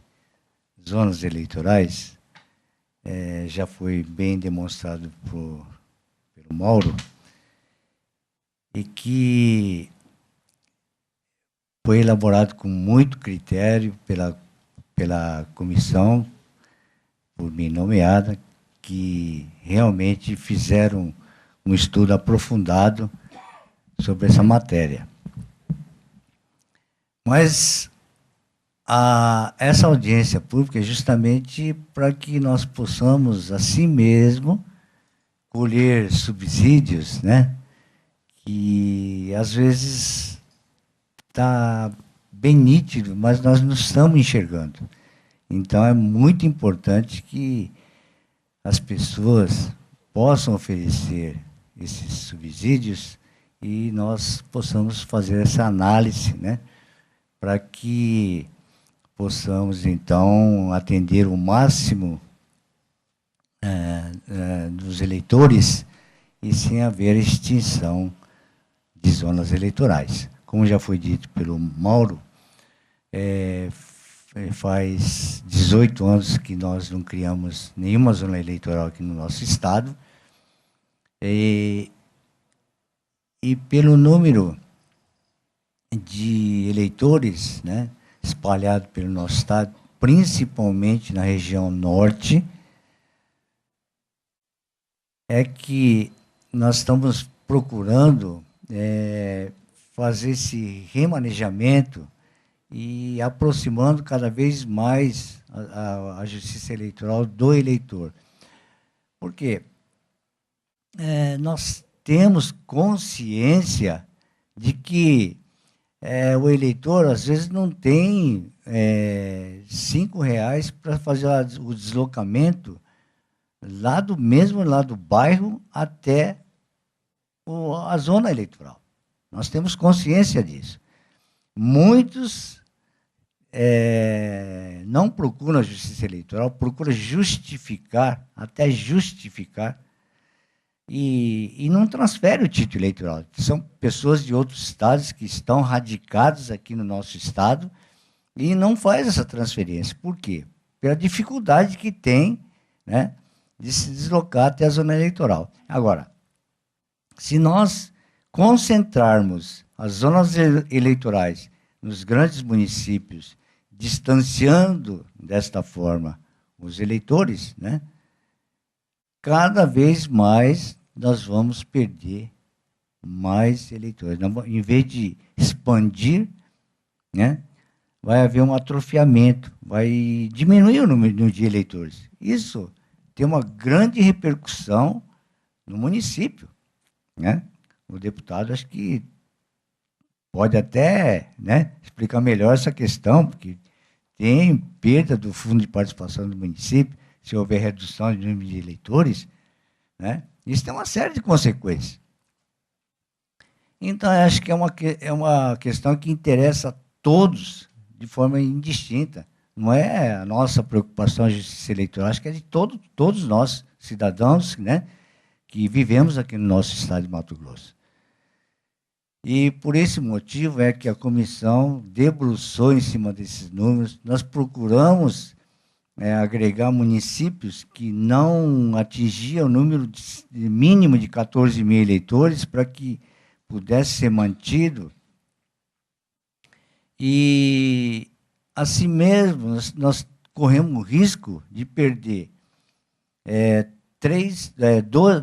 zonas eleitorais já foi bem demonstrado pelo Mauro, e que foi elaborado com muito critério pela comissão, por mim nomeada, que realmente fizeram um estudo aprofundado sobre essa matéria. Mas essa audiência pública é justamente para que nós possamos, assim mesmo, colher subsídios, né, que às vezes está bem nítido, mas nós não estamos enxergando. Então, é muito importante que as pessoas possam oferecer esses subsídios e nós possamos fazer essa análise, né, para que possamos, então, atender o máximo dos eleitores e sem haver extinção de zonas eleitorais. Como já foi dito pelo Mauro, faz 18 anos que nós não criamos nenhuma zona eleitoral aqui no nosso estado, e pelo número de eleitores, né, espalhado pelo nosso estado, principalmente na região norte, é que nós estamos procurando fazer esse remanejamento e aproximando cada vez mais a justiça eleitoral do eleitor. Por quê? Nós temos consciência de que o eleitor, às vezes, não tem R$5 para fazer o deslocamento mesmo lá do bairro até a zona eleitoral. Nós temos consciência disso. Muitos não procuram a justiça eleitoral, procuram justificar, até justificar, e não transfere o título eleitoral. São pessoas de outros estados que estão radicadas aqui no nosso estado e não faz essa transferência. Por quê? Pela dificuldade que tem, né, de se deslocar até a zona eleitoral. Agora, se nós concentrarmos as zonas eleitorais nos grandes municípios, distanciando desta forma os eleitores, né, cada vez mais nós vamos perder mais eleitores. Em vez de expandir, né, vai haver um atrofiamento, vai diminuir o número de eleitores. Isso tem uma grande repercussão no município, né? O deputado, acho que pode até, né, explicar melhor essa questão, porque tem perda do fundo de participação do município, se houver redução de número de eleitores, né? Isso tem uma série de consequências. Então, acho que é uma questão que interessa a todos, de forma indistinta. Não é a nossa preocupação a justiça eleitoral, acho que é de todos nós, cidadãos, né, que vivemos aqui no nosso estado de Mato Grosso. E por esse motivo é que a comissão debruçou em cima desses números. Nós procuramos agregar municípios que não atingiam o número mínimo de 14 mil eleitores para que pudesse ser mantido. E, assim mesmo, nós corremos o risco de perder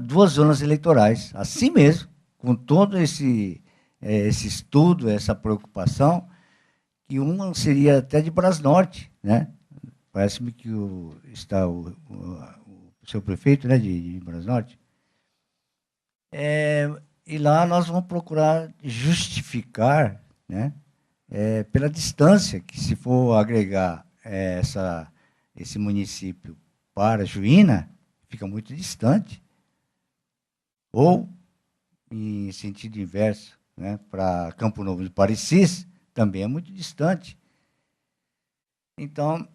duas zonas eleitorais, assim mesmo, com todo esse estudo, essa preocupação, que uma seria até de Brasnorte, né? Parece-me que está o seu prefeito, né, de Brasnorte. E lá nós vamos procurar justificar, né, pela distância, que se for agregar esse município para Juína, fica muito distante. Ou, em sentido inverso, né, para Campo Novo do Parecis, também é muito distante. Então,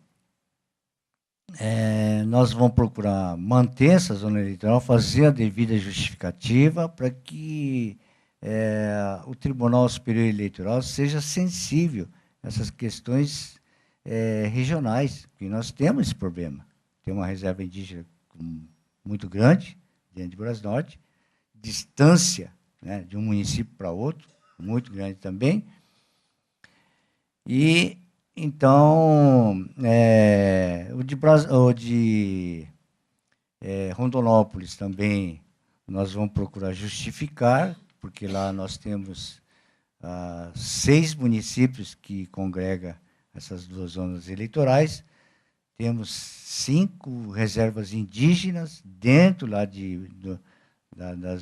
nós vamos procurar manter essa zona eleitoral, fazer a devida justificativa para que o Tribunal Superior Eleitoral seja sensível a essas questões regionais, porque nós temos esse problema. Tem uma reserva indígena muito grande, dentro de Brasnorte, distância, né, de um município para outro, muito grande também. E, então, o de Rondonópolis também nós vamos procurar justificar, porque lá nós temos 6 municípios que congregam essas 2 zonas eleitorais, temos 5 reservas indígenas dentro lá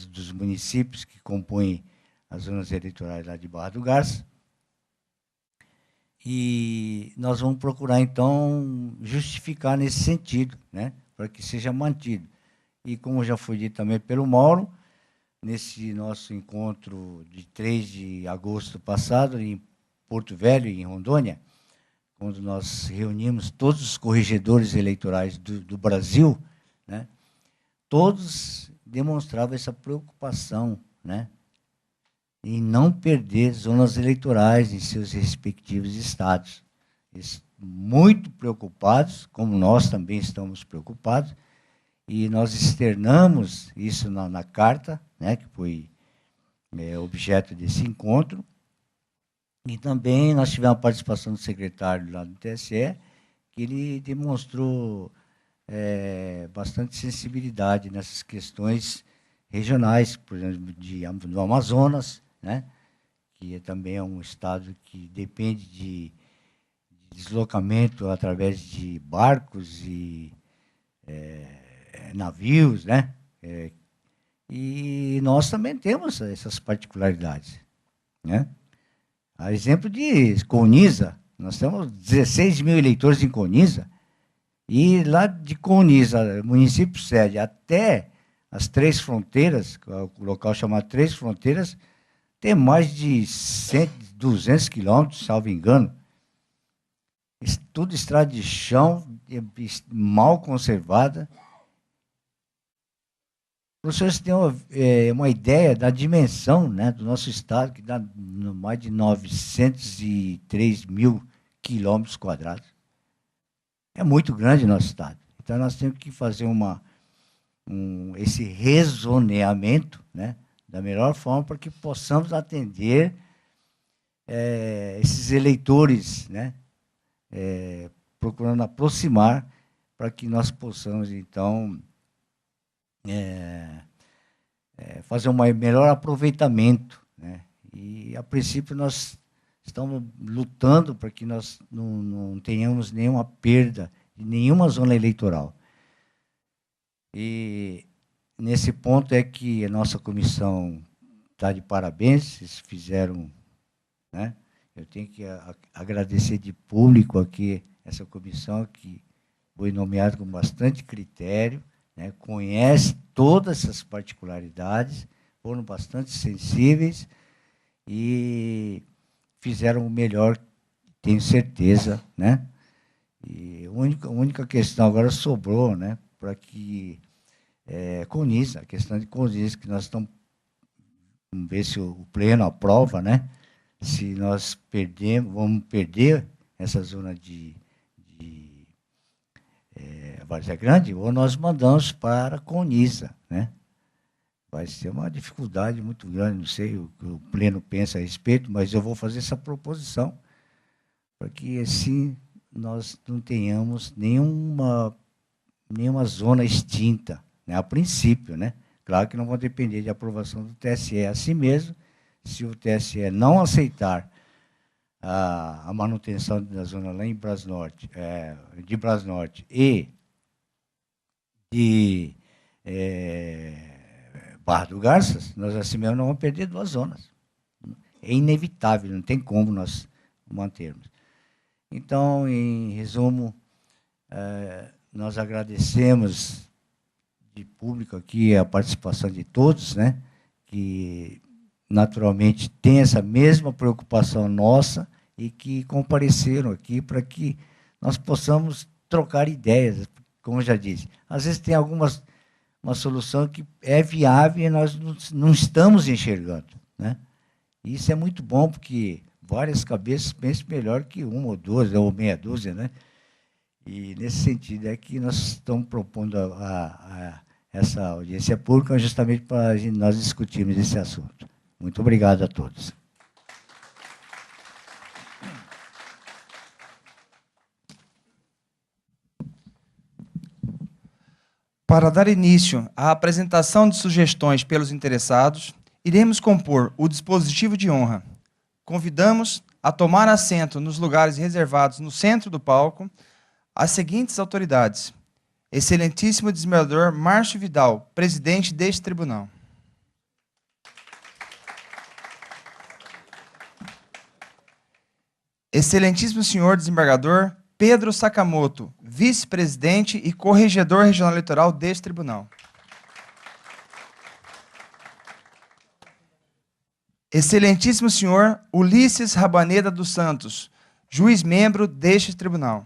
dos municípios que compõem as zonas eleitorais lá de Barra do Garça. E nós vamos procurar, então, justificar nesse sentido, né, para que seja mantido. E, como já foi dito também pelo Mauro, nesse nosso encontro de 3 de agosto passado, em Porto Velho, em Rondônia, quando nós reunimos todos os corregedores eleitorais do Brasil, né, todos demonstravam essa preocupação, né, em não perder zonas eleitorais em seus respectivos estados. Eles muito preocupados, como nós também estamos preocupados, e nós externamos isso na carta, né, que foi objeto desse encontro, e também nós tivemos a participação do secretário lá do TSE, que ele demonstrou bastante sensibilidade nessas questões regionais, por exemplo, do Amazonas, né, que também é um estado que depende de deslocamento através de barcos e navios, né? E nós também temos essas particularidades, né? A exemplo de Coniza, nós temos 16 mil eleitores em Coniza, e lá de Coniza, município sede, até as 3 fronteiras, o local chamado 3 Fronteiras, tem mais de 200 quilômetros, salvo engano. Tudo estrada de chão, mal conservada. Para os senhores terem uma ideia da dimensão, né, do nosso estado, que dá mais de 903 mil quilômetros quadrados. É muito grande o nosso estado. Então, nós temos que fazer esse rezoneamento, né, da melhor forma para que possamos atender esses eleitores, né, procurando aproximar para que nós possamos, então, fazer um melhor aproveitamento, né? E, a princípio, nós estamos lutando para que nós não tenhamos nenhuma perda de nenhuma zona eleitoral. E, nesse ponto, é que a nossa comissão está de parabéns, eles fizeram, né? Eu tenho que agradecer de público aqui essa comissão, que foi nomeada com bastante critério, né, conhece todas essas particularidades, foram bastante sensíveis e fizeram o melhor tenho certeza, né? E a única questão agora sobrou, né, para que Conisa, a questão de Conisa, que nós estamos, vamos ver se o Pleno aprova, né? Se nós vamos perder essa zona de Várzea Grande, ou nós mandamos para Conisa, né? Vai ser uma dificuldade muito grande, não sei o que o Pleno pensa a respeito, mas eu vou fazer essa proposição para que, assim, nós não tenhamos nenhuma zona extinta, né, a princípio, né? Claro que não vão depender de aprovação do TSE. Assim mesmo, se o TSE não aceitar a manutenção da zona lá em Brasnorte, de Brasnorte e de Barra do Garças, nós assim mesmo não vamos perder 2 zonas. É inevitável, não tem como nós mantermos. Então, em resumo, nós agradecemos de público aqui a participação de todos, né, que naturalmente têm essa mesma preocupação nossa e que compareceram aqui para que nós possamos trocar ideias, como eu já disse. Às vezes tem uma solução que é viável e nós não estamos enxergando, né? Isso é muito bom, porque várias cabeças pensam melhor que uma ou duas, ou meia dúzia, né? E, nesse sentido, é que nós estamos propondo essa audiência pública justamente para nós discutirmos esse assunto. Muito obrigado a todos. Para dar início à apresentação de sugestões pelos interessados, iremos compor o dispositivo de honra. Convidamos a tomar assento nos lugares reservados no centro do palco as seguintes autoridades: Excelentíssimo Desembargador Márcio Vidal, presidente deste tribunal. Excelentíssimo senhor Desembargador Pedro Sakamoto, vice-presidente e corregedor regional eleitoral deste tribunal. Excelentíssimo senhor Ulisses Rabaneda dos Santos, juiz-membro deste tribunal.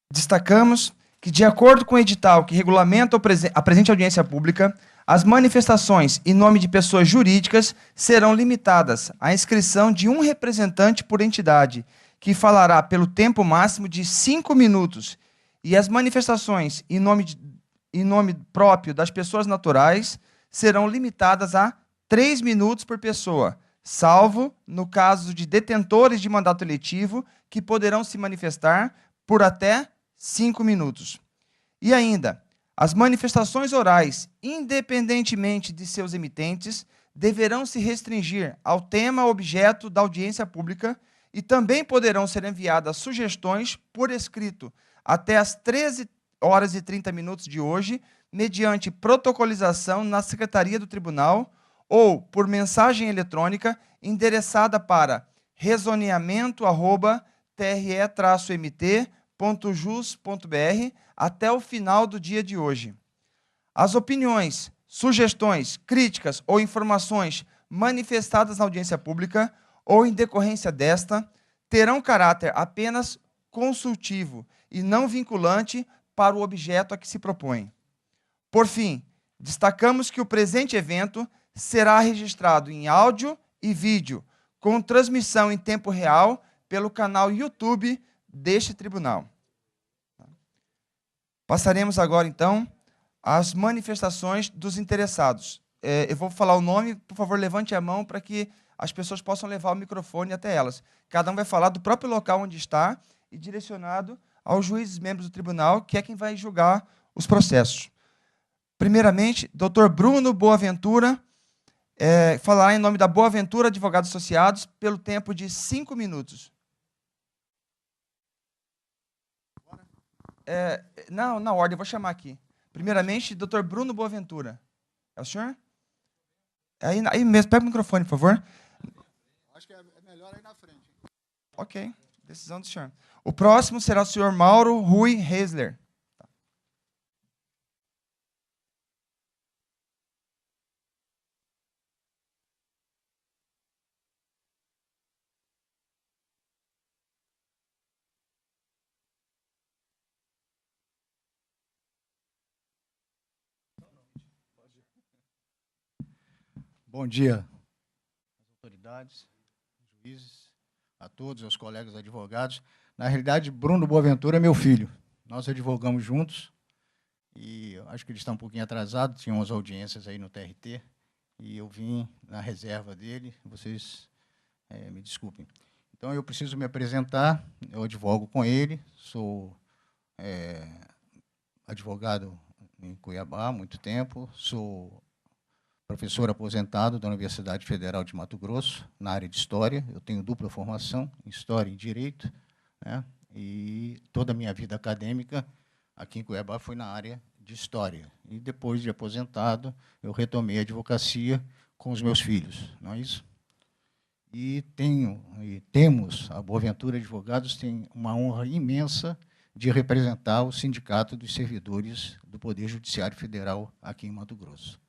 Destacamos que, de acordo com o edital que regulamenta a presente audiência pública, as manifestações em nome de pessoas jurídicas serão limitadas à inscrição de um representante por entidade, que falará pelo tempo máximo de 5 minutos, e as manifestações em nome próprio das pessoas naturais serão limitadas a 3 minutos por pessoa, salvo no caso de detentores de mandato eletivo, que poderão se manifestar por até 5 minutos. E ainda, as manifestações orais, independentemente de seus emitentes, deverão se restringir ao tema objeto da audiência pública e também poderão ser enviadas sugestões por escrito até às 13h30 de hoje, mediante protocolização na Secretaria do Tribunal ou por mensagem eletrônica endereçada para rezoneamento@tre-mt.jus.br até o final do dia de hoje. As opiniões, sugestões, críticas ou informações manifestadas na audiência pública ou em decorrência desta terão caráter apenas consultivo e não vinculante para o objeto a que se propõe. Por fim, destacamos que o presente evento será registrado em áudio e vídeo, com transmissão em tempo real pelo canal YouTube deste tribunal. Passaremos agora, então, às manifestações dos interessados. Eu vou falar o nome, por favor, levante a mão para que as pessoas possam levar o microfone até elas. Cada um vai falar do próprio local onde está e direcionado aos juízes membros do tribunal, que é quem vai julgar os processos. Primeiramente, Dr. Bruno Boaventura falará em nome da Boaventura Advogados Associados pelo tempo de 5 minutos. Não, na ordem, eu vou chamar aqui. Primeiramente, Dr. Bruno Boaventura. É o senhor? Aí mesmo, pega o microfone, por favor. Acho que é melhor aí na frente. Ok, decisão do senhor. O próximo será o senhor Mauro Rui Reisler. Bom dia, autoridades, juízes, a todos, aos colegas advogados. Na realidade, Bruno Boaventura é meu filho. Nós advogamos juntos e acho que ele está um pouquinho atrasado, tinha umas audiências aí no TRT e eu vim na reserva dele, vocês me desculpem. Então, eu preciso me apresentar, eu advogo com ele, sou advogado em Cuiabá há muito tempo, sou professor aposentado da Universidade Federal de Mato Grosso, na área de História. Eu tenho dupla formação, em História e em Direito, né? E toda a minha vida acadêmica aqui em Cuiabá foi na área de História. E depois de aposentado, eu retomei a advocacia com os meus filhos, não é isso? E temos, a Boaventura Advogados tem uma honra imensa de representar o Sindicato dos Servidores do Poder Judiciário Federal aqui em Mato Grosso.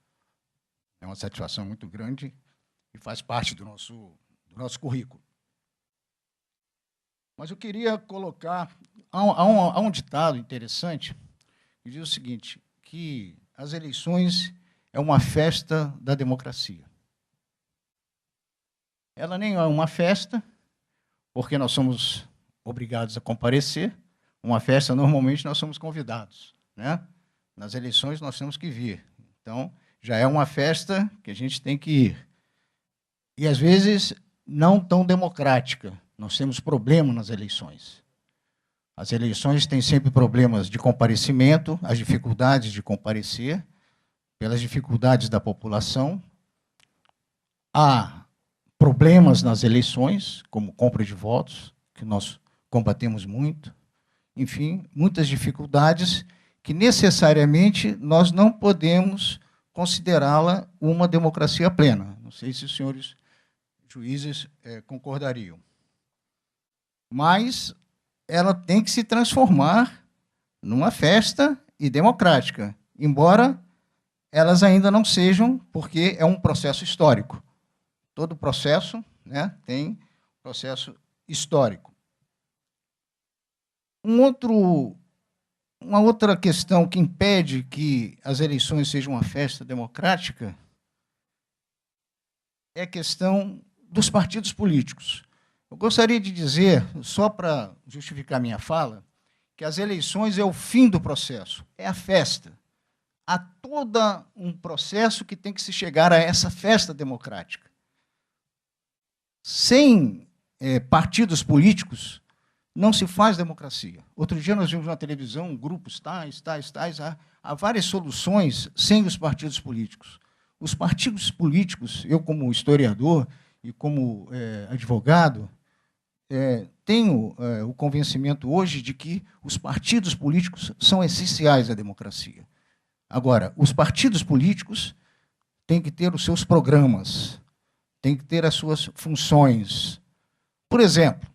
É uma satisfação muito grande e faz parte do nosso currículo. Mas eu queria colocar... Há um ditado interessante que diz o seguinte, que as eleições é uma festa da democracia. Ela nem é uma festa, porque nós somos obrigados a comparecer. Uma festa, normalmente, nós somos convidados, né? Nas eleições, nós temos que vir. Então, já é uma festa que a gente tem que ir. E, às vezes, não tão democrática. Nós temos problema nas eleições. As eleições têm sempre problemas de comparecimento, as dificuldades de comparecer, pelas dificuldades da população. Há problemas nas eleições, como compra de votos, que nós combatemos muito. Enfim, muitas dificuldades que, necessariamente, nós não podemos considerá-la uma democracia plena. Não sei se os senhores juízes concordariam. Mas ela tem que se transformar numa festa e democrática, embora elas ainda não sejam, porque é um processo histórico. Todo processo, né, tem processo histórico. Uma outra questão que impede que as eleições sejam uma festa democrática é a questão dos partidos políticos. Eu gostaria de dizer, só para justificar minha fala, que as eleições é o fim do processo, é a festa. Há todo um processo que tem que se chegar a essa festa democrática. Sem partidos políticos, não se faz democracia. Outro dia nós vimos na televisão grupos tais, há várias soluções sem os partidos políticos. Os partidos políticos, eu como historiador e como advogado, tenho o convencimento hoje de que os partidos políticos são essenciais à democracia. Agora, os partidos políticos têm que ter os seus programas, têm que ter as suas funções. Por exemplo,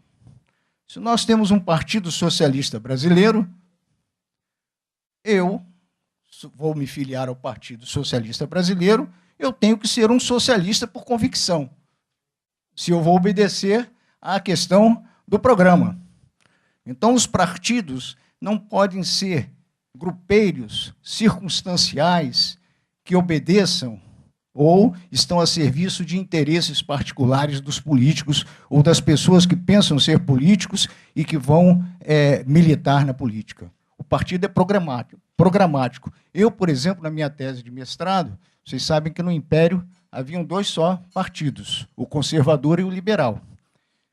se nós temos um Partido Socialista Brasileiro, eu vou me filiar ao Partido Socialista Brasileiro, eu tenho que ser um socialista por convicção, se eu vou obedecer à questão do programa. Então, os partidos não podem ser grupeiros circunstanciais que obedeçam ou estão a serviço de interesses particulares dos políticos ou das pessoas que pensam ser políticos e que vão militar na política. O partido é programático. Eu, por exemplo, na minha tese de mestrado, vocês sabem que no Império haviam dois só partidos, o conservador e o liberal.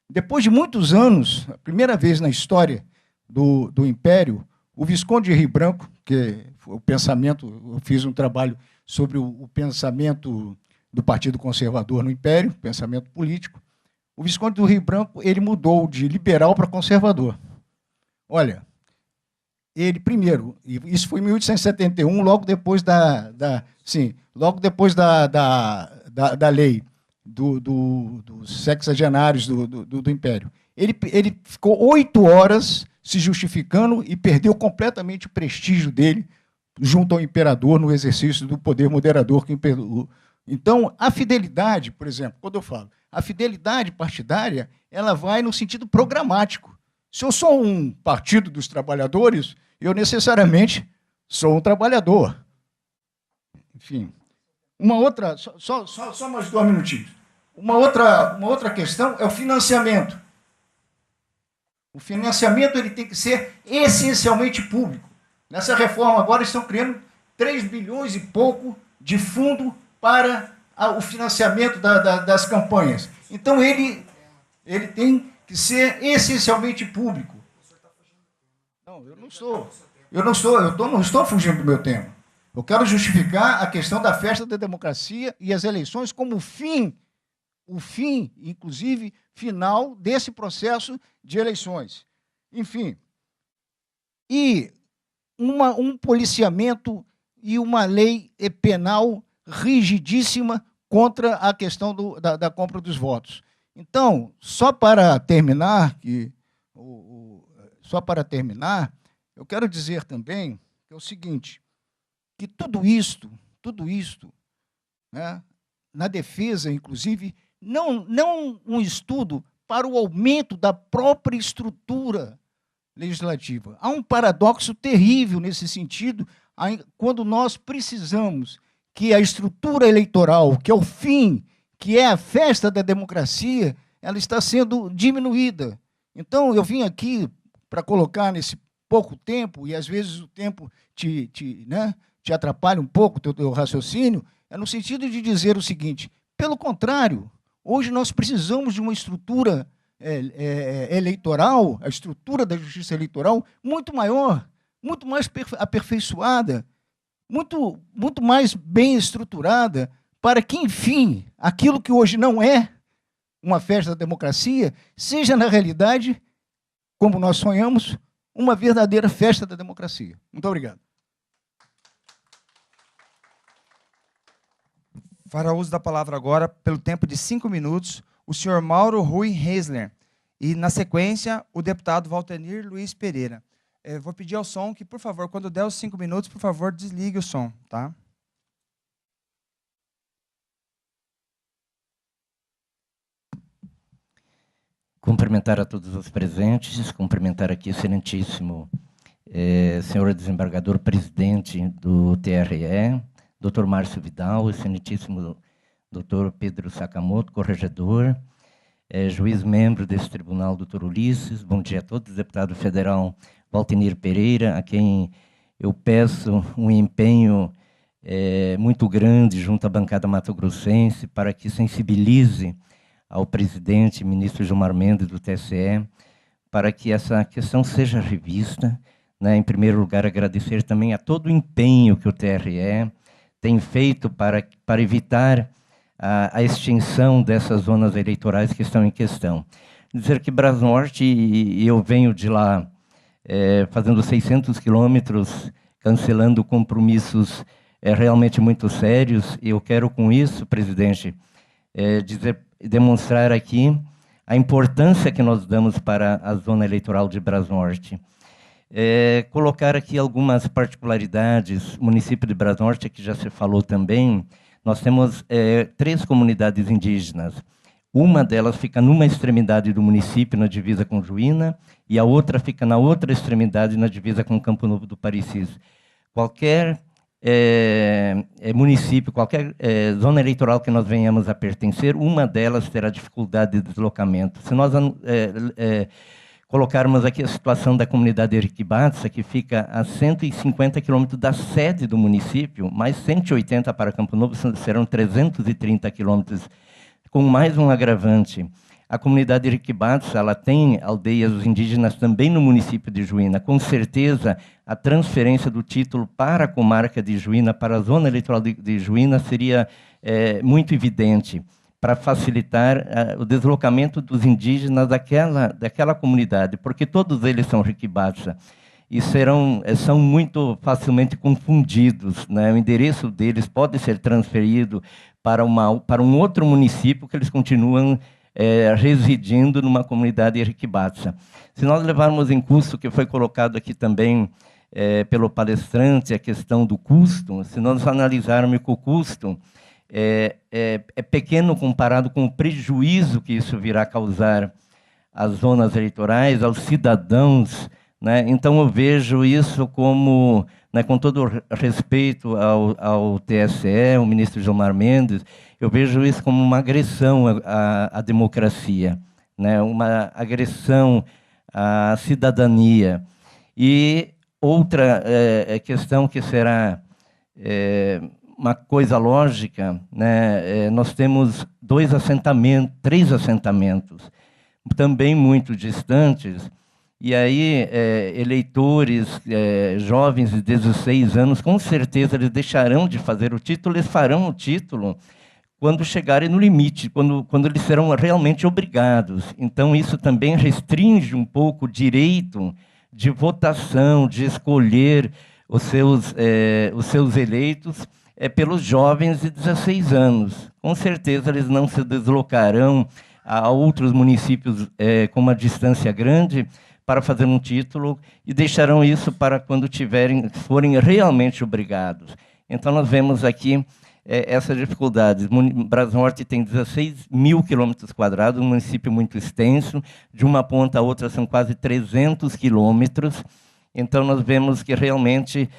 Depois de muitos anos, a primeira vez na história do Império, o Visconde de Rio Branco, que o pensamento, eu fiz um trabalho sobre o pensamento do Partido Conservador no Império, pensamento político, o Visconde do Rio Branco ele mudou de liberal para conservador. Olha, ele primeiro, e isso foi em 1871, logo depois da lei dos sexagenários do Império. Ele ficou 8 horas se justificando e perdeu completamente o prestígio dele junto ao imperador no exercício do poder moderador que imperou. Então, a fidelidade, por exemplo, quando eu falo, a fidelidade partidária, ela vai no sentido programático. Se eu sou um partido dos trabalhadores, eu necessariamente sou um trabalhador. Enfim, Uma outra, só mais 2 minutinhos. Uma outra questão é o financiamento. O financiamento ele tem que ser essencialmente público. Nessa reforma agora estão criando 3 bilhões e pouco de fundo para o financiamento das campanhas. Então, ele tem que ser essencialmente público. Não, eu não estou fugindo do meu tema. Eu quero justificar a questão da festa da democracia e as eleições como o fim, inclusive, final desse processo de eleições. Enfim, e um policiamento e uma lei penal rigidíssima contra a questão da compra dos votos. Então, só para terminar, eu quero dizer também que é o seguinte, que tudo isto, né, na defesa, inclusive, não um estudo para o aumento da própria estrutura legislativa. Há um paradoxo terrível nesse sentido, quando nós precisamos que a estrutura eleitoral, que é o fim, que é a festa da democracia, ela está sendo diminuída. Então, eu vim aqui para colocar nesse pouco tempo, e às vezes o tempo te atrapalha um pouco o teu raciocínio, é no sentido de dizer o seguinte, pelo contrário, hoje nós precisamos de uma estrutura eleitoral, a estrutura da justiça eleitoral, muito maior, muito mais aperfeiçoada, muito mais bem estruturada, para que, enfim, aquilo que hoje não é uma festa da democracia, seja, na realidade, como nós sonhamos, uma verdadeira festa da democracia. Muito obrigado. Fará uso da palavra agora, pelo tempo de 5 minutos, o senhor Mauro Rui Reisler. E, na sequência, o deputado Valtenir Luiz Pereira. Vou pedir ao som que, por favor, quando der os 5 minutos, por favor, desligue o som, tá? Cumprimentar a todos os presentes, cumprimentar aqui o excelentíssimo senhor desembargador presidente do TRE, doutor Márcio Vidal, excelentíssimo doutor Pedro Sakamoto, corregedor, juiz membro desse tribunal, doutor Ulisses, bom dia a todos, deputado federal Valtenir Pereira, a quem eu peço um empenho muito grande junto à bancada mato-grossense para que sensibilize ao presidente, ministro Gilmar Mendes, do TSE, para que essa questão seja revista. Né? Em primeiro lugar, agradecer também a todo o empenho que o TRE tem feito para evitar a extinção dessas zonas eleitorais que estão em questão. Dizer que Brasnorte, e eu venho de lá fazendo 600 quilômetros, cancelando compromissos realmente muito sérios, e eu quero com isso, presidente, demonstrar aqui a importância que nós damos para a zona eleitoral de Brasnorte. Colocar aqui algumas particularidades. O município de Brasnorte, que já se falou também, nós temos 3 comunidades indígenas. Uma delas fica numa extremidade do município, na divisa com Juína, e a outra fica na outra extremidade, na divisa com Campo Novo do Parecis. Qualquer município, qualquer zona eleitoral que nós venhamos a pertencer, uma delas terá dificuldade de deslocamento. Se nós colocarmos aqui a situação da comunidade Eriquibatsa, que fica a 150 quilômetros da sede do município, mais 180 para Campo Novo, serão 330 quilômetros, com mais um agravante. A comunidade Eriquibatsa, ela tem aldeias indígenas também no município de Juína. Com certeza, a transferência do título para a comarca de Juína, para a zona eleitoral de Juína, seria muito evidente, para facilitar o deslocamento dos indígenas daquela comunidade, porque todos eles são Eriquibatsa e são muito facilmente confundidos. Né? O endereço deles pode ser transferido para um outro município que eles continuam residindo numa comunidade Eriquibatsa. Se nós levarmos em custo, que foi colocado aqui também pelo palestrante, a questão do custo, se nós analisarmos que o custo é pequeno comparado com o prejuízo que isso virá causar às zonas eleitorais, aos cidadãos, né? Então eu vejo isso como, né, com todo respeito ao TSE, o ministro Gilmar Mendes, eu vejo isso como uma agressão à democracia, né, uma agressão à cidadania. E outra questão que será uma coisa lógica, né, nós temos 3 assentamentos, também muito distantes, e aí eleitores jovens de 16 anos, com certeza eles deixarão de fazer o título, eles farão o título quando chegarem no limite, quando eles serão realmente obrigados. Então, isso também restringe um pouco o direito de votação, de escolher os seus eleitos pelos jovens de 16 anos. Com certeza, eles não se deslocarão a outros municípios com uma distância grande para fazer um título e deixarão isso para quando forem realmente obrigados. Então, nós vemos aqui essas dificuldades. Brasnorte tem 16 mil quilômetros quadrados, um município muito extenso, de uma ponta a outra são quase 300 quilômetros. Então, nós vemos que realmente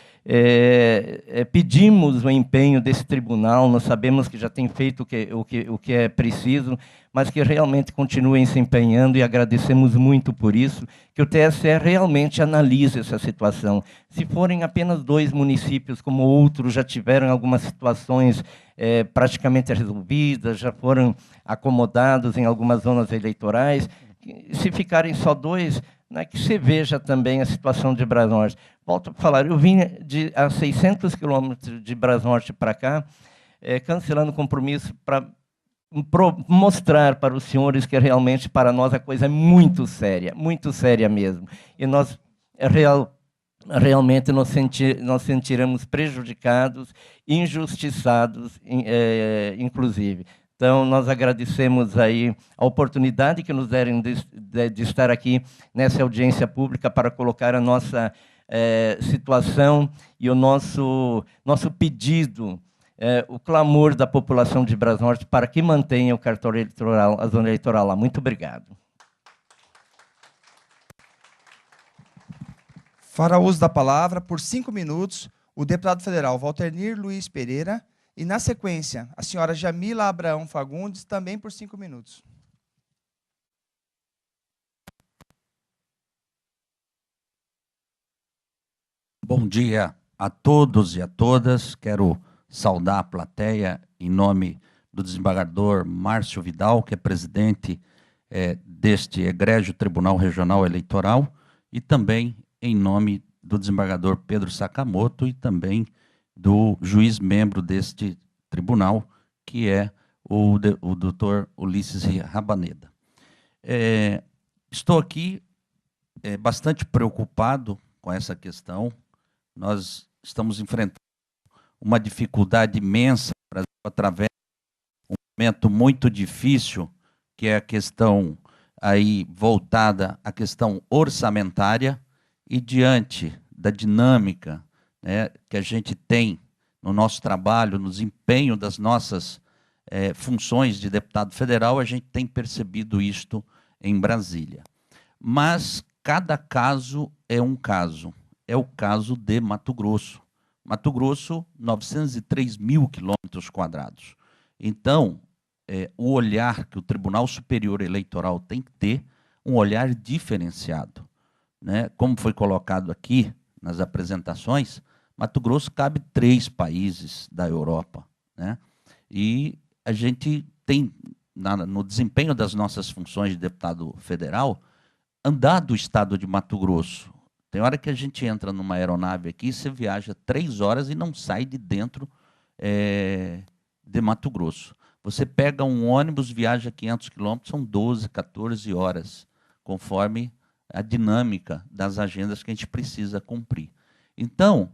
pedimos o empenho desse tribunal, nós sabemos que já tem feito o que é preciso, mas que realmente continuem se empenhando e agradecemos muito por isso, que o TSE realmente analise essa situação. Se forem apenas 2 municípios, como outros já tiveram algumas situações praticamente resolvidas, já foram acomodados em algumas zonas eleitorais, se ficarem só 2, né, que se veja também a situação de Brasnorte. Volto a falar, eu vim a 600 quilômetros de Brasnorte para cá, cancelando o compromisso para mostrar para os senhores que realmente para nós a coisa é muito séria mesmo. E nós realmente nós sentiremos prejudicados, injustiçados, inclusive. Então, nós agradecemos aí a oportunidade que nos deram de estar aqui nessa audiência pública para colocar a nossa situação e o nosso pedido, o clamor da população de Brasnorte para que mantenha o cartório eleitoral, a zona eleitoral lá. Muito obrigado. Fará uso da palavra, por 5 minutos, o deputado federal Walternir Luiz Pereira, e, na sequência, a senhora Jamila Abraão Fagundes, também por 5 minutos. Bom dia a todos e a todas. Quero saudar a plateia em nome do desembargador Márcio Vidal, que é presidente deste egrégio Tribunal Regional Eleitoral, e também em nome do desembargador Pedro Sakamoto e também do juiz membro deste tribunal, que é o doutor Ulisses Rabaneda. Estou aqui bastante preocupado com essa questão. Nós estamos enfrentando uma dificuldade imensa através de um momento muito difícil, que é a questão aí voltada à questão orçamentária, e diante da dinâmica que a gente tem no nosso trabalho, no desempenho das nossas funções de deputado federal, a gente tem percebido isto em Brasília. Mas cada caso é um caso. É o caso de Mato Grosso. Mato Grosso, 903 mil quilômetros quadrados. Então, o olhar que o Tribunal Superior Eleitoral tem que ter, um olhar diferenciado, né? Como foi colocado aqui nas apresentações, Mato Grosso cabe 3 países da Europa, né? E a gente tem, no desempenho das nossas funções de deputado federal, andar do estado de Mato Grosso. Tem hora que a gente entra numa aeronave aqui, você viaja 3 horas e não sai de dentro de Mato Grosso. Você pega um ônibus, viaja 500 quilômetros, são 12, 14 horas, conforme a dinâmica das agendas que a gente precisa cumprir. Então,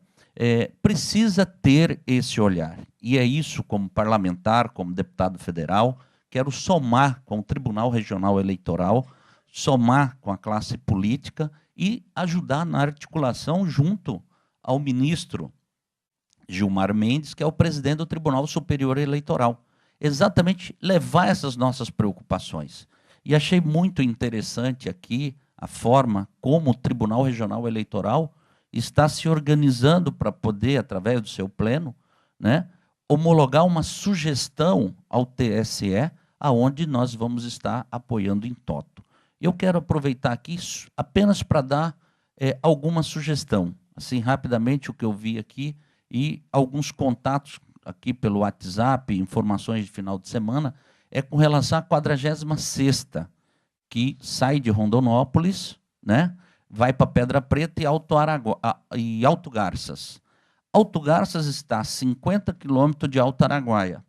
precisa ter esse olhar. E é isso, como parlamentar, como deputado federal, quero somar com o Tribunal Regional Eleitoral, somar com a classe política e ajudar na articulação junto ao ministro Gilmar Mendes, que é o presidente do Tribunal Superior Eleitoral. Exatamente levar essas nossas preocupações. E achei muito interessante aqui a forma como o Tribunal Regional Eleitoral está se organizando para poder, através do seu pleno, né, homologar uma sugestão ao TSE, aonde nós vamos estar apoiando em toto. Eu quero aproveitar aqui apenas para dar alguma sugestão, assim, rapidamente, o que eu vi aqui, e alguns contatos aqui pelo WhatsApp, informações de final de semana, é com relação à 46ª, que sai de Rondonópolis, né, vai para Pedra Preta e Alto Garças. Alto Garças está a 50 quilômetros de Alto Araguaia.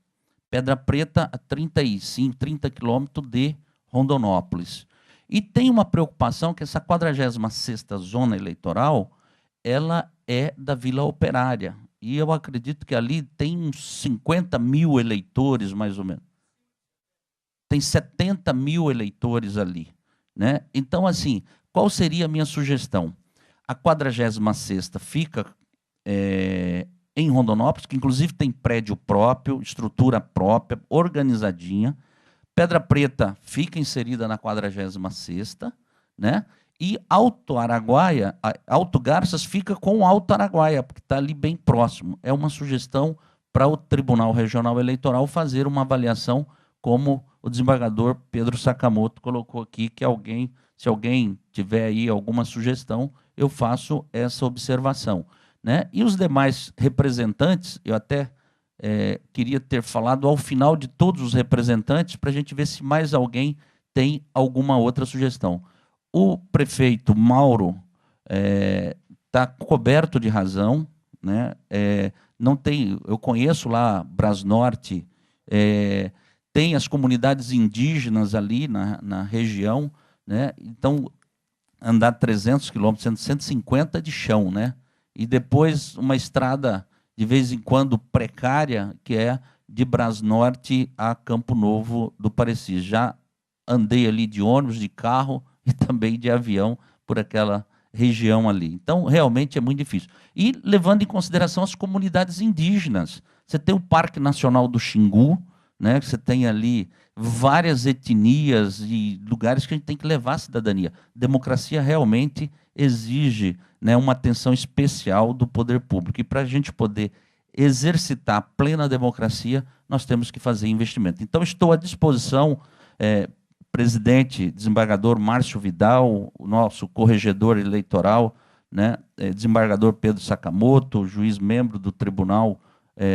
Pedra Preta a 35, 30 quilômetros de Rondonópolis. E tem uma preocupação que essa 46ª zona eleitoral, ela é da Vila Operária. E eu acredito que ali tem uns 50 mil eleitores, mais ou menos. Tem 70 mil eleitores ali, né? Então, assim, qual seria a minha sugestão? A 46ª fica em Rondonópolis, que inclusive tem prédio próprio, estrutura própria, organizadinha. Pedra Preta fica inserida na 46ª, né? E Alto Araguaia, Alto Garças fica com Alto Araguaia, porque está ali bem próximo. É uma sugestão para o Tribunal Regional Eleitoral fazer uma avaliação, como o desembargador Pedro Sakamoto colocou aqui, que se alguém tiver aí alguma sugestão, eu faço essa observação, né? E os demais representantes, eu até queria ter falado ao final de todos os representantes, para a gente ver se mais alguém tem alguma outra sugestão. O prefeito Mauro está coberto de razão, né? Não tem, eu conheço lá Brasnorte, tem as comunidades indígenas ali na região, né? Então, andar 300 quilômetros, 150 de chão, né? E depois uma estrada, de vez em quando, precária, que é de Brasnorte a Campo Novo do Parecis. Já andei ali de ônibus, de carro e também de avião por aquela região ali. Então, realmente é muito difícil. E levando em consideração as comunidades indígenas. Você tem o Parque Nacional do Xingu, né? Você tem ali várias etnias e lugares que a gente tem que levar a cidadania. Democracia realmente exige, né, uma atenção especial do poder público. E para a gente poder exercitar a plena democracia, nós temos que fazer investimento. Então, estou à disposição, presidente, desembargador Márcio Vidal, o nosso corregedor eleitoral, né, desembargador Pedro Sakamoto, juiz membro do tribunal,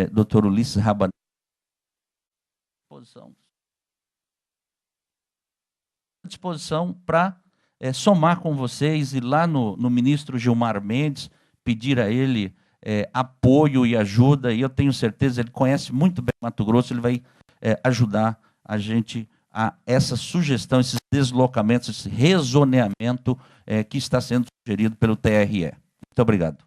Dr. Ulisses Rabanel. À disposição para somar com vocês, ir lá no ministro Gilmar Mendes, pedir a ele apoio e ajuda, e eu tenho certeza, ele conhece muito bem Mato Grosso, ele vai ajudar a gente a essa sugestão, esses deslocamentos, esse rezoneamento que está sendo sugerido pelo TRE. Muito obrigado.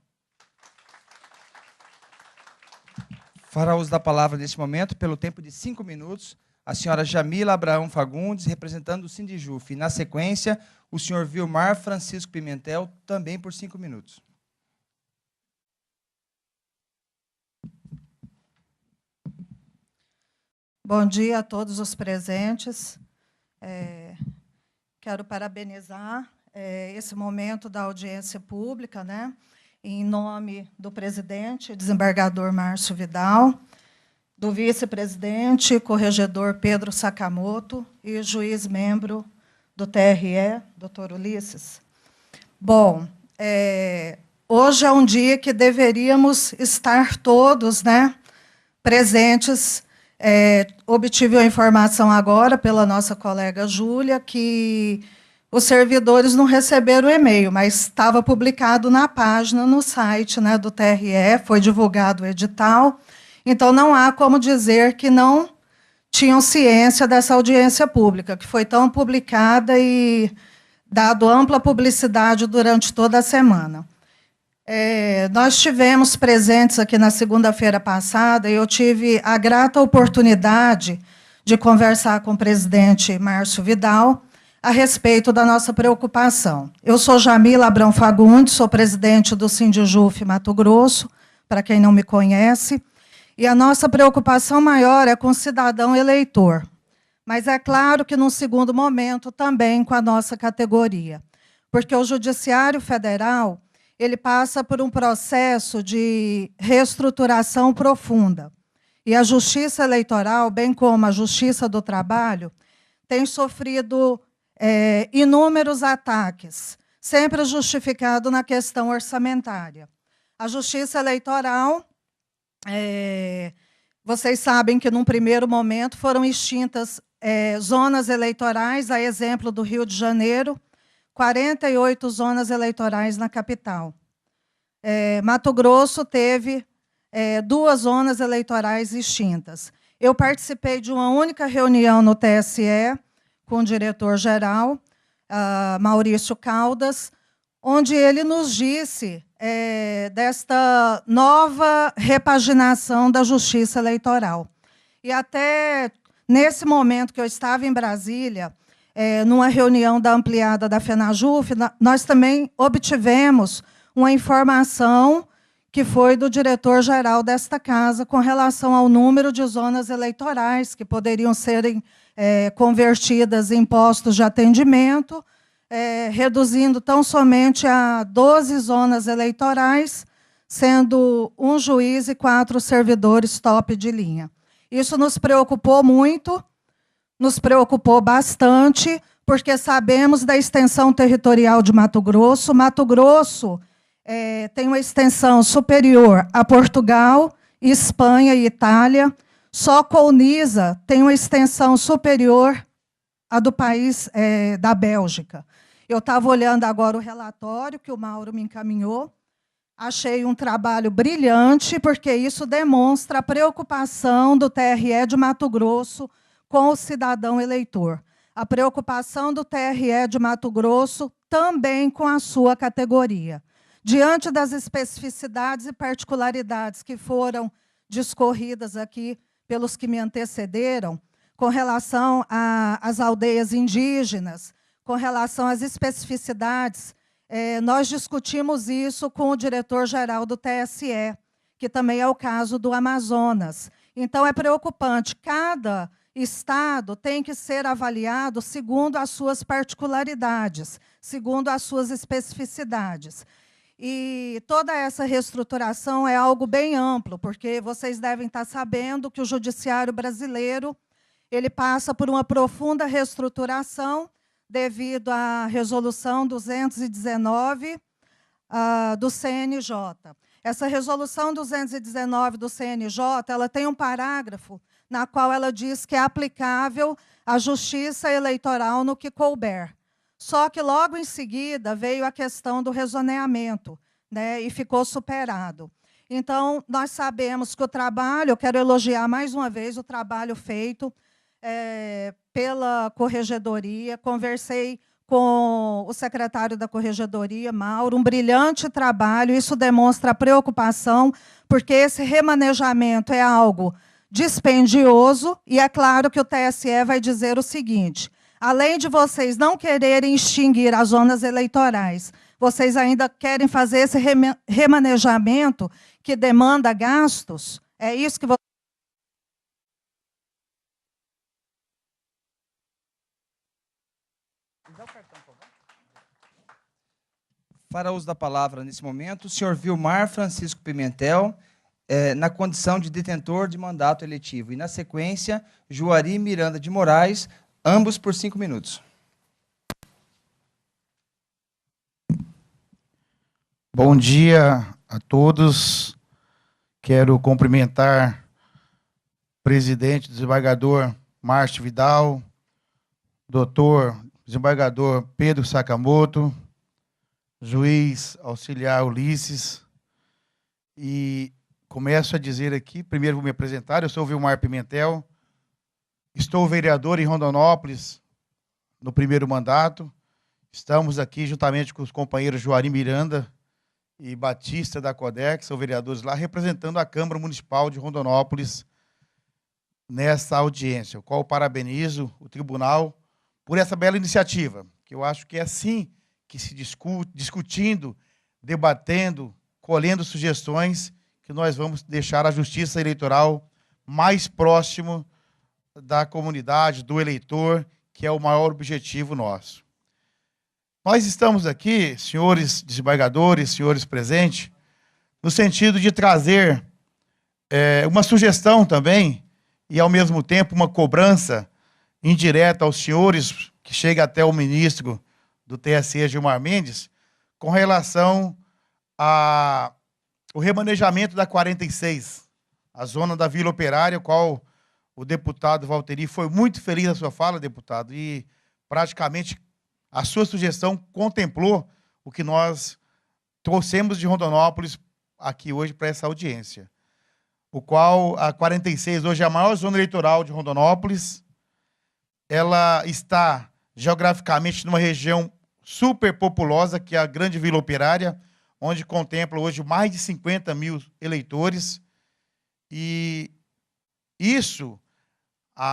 Fará uso da palavra neste momento, pelo tempo de 5 minutos, a senhora Jamila Abraão Fagundes, representando o Sindijuf. E, na sequência, o senhor Vilmar Francisco Pimentel, também por 5 minutos. Bom dia a todos os presentes. Quero parabenizar esse momento da audiência pública, né, em nome do presidente, desembargador Márcio Vidal, do vice-presidente, corregedor Pedro Sakamoto e juiz membro do TRE, doutor Ulisses. Bom, hoje é um dia que deveríamos estar todos, né, presentes. Obtive a informação agora pela nossa colega Júlia que os servidores não receberam o e-mail, mas estava publicado na página, no site, né, do TRE, foi divulgado o edital. Então, não há como dizer que não tinham ciência dessa audiência pública, que foi tão publicada e dado ampla publicidade durante toda a semana. Nós tivemos presentes aqui na segunda-feira passada, e eu tive a grata oportunidade de conversar com o presidente Márcio Vidal a respeito da nossa preocupação. Eu sou Jamila Abrão Fagundes, sou presidente do Sindijuf Mato Grosso, para quem não me conhece, e a nossa preocupação maior é com o cidadão eleitor, mas é claro que, num segundo momento, também com a nossa categoria, porque o Judiciário Federal ele passa por um processo de reestruturação profunda. E a Justiça Eleitoral, bem como a Justiça do Trabalho, tem sofrido inúmeros ataques, sempre justificado na questão orçamentária. A Justiça Eleitoral, vocês sabem que, num primeiro momento, foram extintas zonas eleitorais, a exemplo do Rio de Janeiro, 48 zonas eleitorais na capital. Mato Grosso teve 2 zonas eleitorais extintas. Eu participei de uma única reunião no TSE com o diretor-geral, Maurício Caldas, onde ele nos disse desta nova repaginação da Justiça Eleitoral. E até nesse momento que eu estava em Brasília, numa reunião da ampliada da FENAJUF, nós também obtivemos uma informação que foi do diretor-geral desta casa com relação ao número de zonas eleitorais que poderiam serem convertidas em postos de atendimento, reduzindo tão somente a 12 zonas eleitorais, sendo 1 juiz e 4 servidores top de linha. Isso nos preocupou muito, nos preocupou bastante, porque sabemos da extensão territorial de Mato Grosso. Mato Grosso tem uma extensão superior a Portugal, Espanha e Itália. Só Colniza tem uma extensão superior à do país da Bélgica. Eu estava olhando agora o relatório que o Mauro me encaminhou. Achei um trabalho brilhante, porque isso demonstra a preocupação do TRE de Mato Grosso com o cidadão eleitor. A preocupação do TRE de Mato Grosso também com a sua categoria. Diante das especificidades e particularidades que foram discorridas aqui pelos que me antecederam, com relação às aldeias indígenas, com relação às especificidades, nós discutimos isso com o diretor-geral do TSE, que também é o caso do Amazonas. Então, é preocupante. Cada estado tem que ser avaliado segundo as suas particularidades, segundo as suas especificidades. E toda essa reestruturação é algo bem amplo, porque vocês devem estar sabendo que o judiciário brasileiro ele passa por uma profunda reestruturação devido à Resolução 219 do CNJ. Essa Resolução 219 do CNJ ela tem um parágrafo na qual ela diz que é aplicável a justiça eleitoral no que couber. Só que, logo em seguida, veio a questão do rezoneamento, né, e ficou superado. Então, nós sabemos que o trabalho, eu quero elogiar mais uma vez o trabalho feito pela Corregedoria, conversei com o secretário da Corregedoria, Mauro, um brilhante trabalho, isso demonstra a preocupação, porque esse remanejamento é algo dispendioso, e é claro que o TSE vai dizer o seguinte: além de vocês não quererem extinguir as zonas eleitorais, vocês ainda querem fazer esse remanejamento que demanda gastos? É isso que vocês... Fará uso da palavra, nesse momento, o senhor Vilmar Francisco Pimentel, na condição de detentor de mandato eletivo. E, na sequência, Juari Miranda de Moraes, ambos por 5 minutos. Bom dia a todos. Quero cumprimentar o presidente, desembargador Márcio Vidal, doutor desembargador Pedro Sakamoto, juiz auxiliar Ulisses, e começo a dizer aqui, primeiro vou me apresentar, eu sou o Vilmar Pimentel, estou vereador em Rondonópolis no primeiro mandato, estamos aqui juntamente com os companheiros Juari Miranda e Batista da CODEC, que são vereadores lá, representando a Câmara Municipal de Rondonópolis nessa audiência, o qual parabenizo o tribunal por essa bela iniciativa, que eu acho que é assim que se discutindo, debatendo, colhendo sugestões, que nós vamos deixar a justiça eleitoral mais próximo da comunidade, do eleitor, que é o maior objetivo nosso. Nós estamos aqui, senhores desembargadores, senhores presentes, no sentido de trazer uma sugestão também, e ao mesmo tempo uma cobrança indireta aos senhores, que chega até o ministro do TSE, Gilmar Mendes, com relação ao remanejamento da 46, a zona da Vila Operária, qual o deputado Valteri foi muito feliz na sua fala, deputado, e praticamente a sua sugestão contemplou o que nós trouxemos de Rondonópolis aqui hoje para essa audiência, o qual a 46 hoje é a maior zona eleitoral de Rondonópolis. Ela está geograficamente numa região super populosa, que é a Grande Vila Operária, onde contempla hoje mais de 50 mil eleitores. E isso,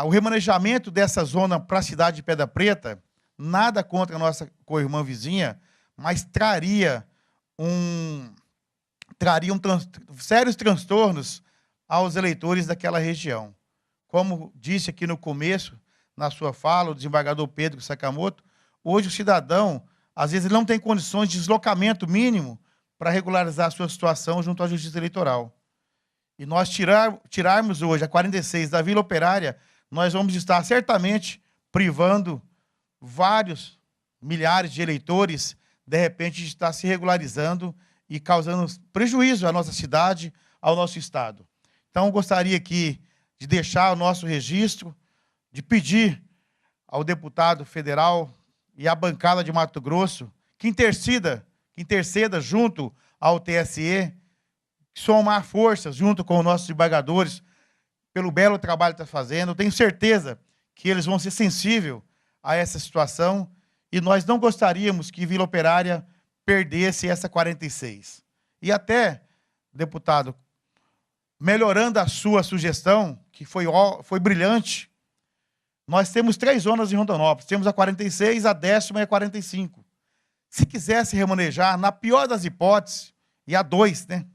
o remanejamento dessa zona para a cidade de Pedra Preta, nada contra a nossa co-irmã vizinha, mas traria sérios transtornos aos eleitores daquela região. Como disse aqui no começo, na sua fala, o desembargador Pedro Sakamoto, hoje o cidadão, às vezes, ele não tem condições de deslocamento mínimo para regularizar a sua situação junto à Justiça Eleitoral. E nós tirarmos hoje a 46 da Vila Operária, nós vamos estar certamente privando vários milhares de eleitores, de repente, de estar se regularizando e causando prejuízo à nossa cidade, ao nosso estado. Então, gostaria aqui de deixar o nosso registro, de pedir ao deputado federal e à bancada de Mato Grosso que interceda junto ao TSE, somar forças junto com os nossos desembargadores, pelo belo trabalho que está fazendo. Eu tenho certeza que eles vão ser sensíveis a essa situação e nós não gostaríamos que Vila Operária perdesse essa 46. E até, deputado, melhorando a sua sugestão, que foi brilhante, nós temos 3 zonas em Rondonópolis. Temos a 46, a 10ª e a 45. Se quisesse remanejar, na pior das hipóteses, e a 2, né?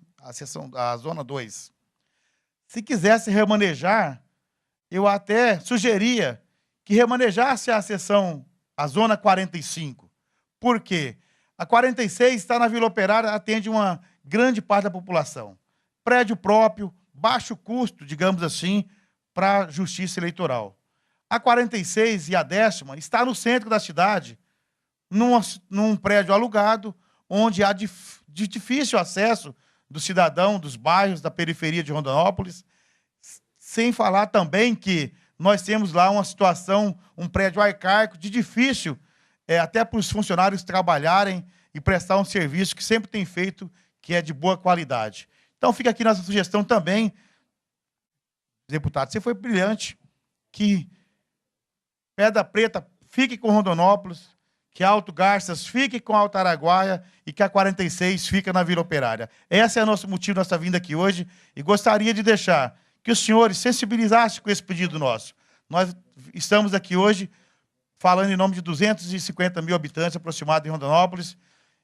A zona 2. Se quisesse remanejar, eu até sugeria que remanejasse a zona 45. Por quê? A 46 está na Vila Operária, atende uma grande parte da população. Prédio próprio, baixo custo, digamos assim, para a justiça eleitoral. A 46 e a 10ª está no centro da cidade, num prédio alugado, onde há de difícil acesso do cidadão dos bairros da periferia de Rondonópolis, sem falar também que nós temos lá uma situação, um prédio arcaico, de difícil, até para os funcionários trabalharem e prestar um serviço que sempre tem feito, que é de boa qualidade. Então, fica aqui nossa sugestão também, deputado, você foi brilhante, que Pedra Preta fique com Rondonópolis, que Alto Garças fique com Alto Araguaia e que a 46 fica na Vila Operária. Esse é o nosso motivo, nossa vinda aqui hoje, e gostaria de deixar que os senhores sensibilizassem com esse pedido nosso. Nós estamos aqui hoje falando em nome de 250 mil habitantes aproximados em Rondonópolis,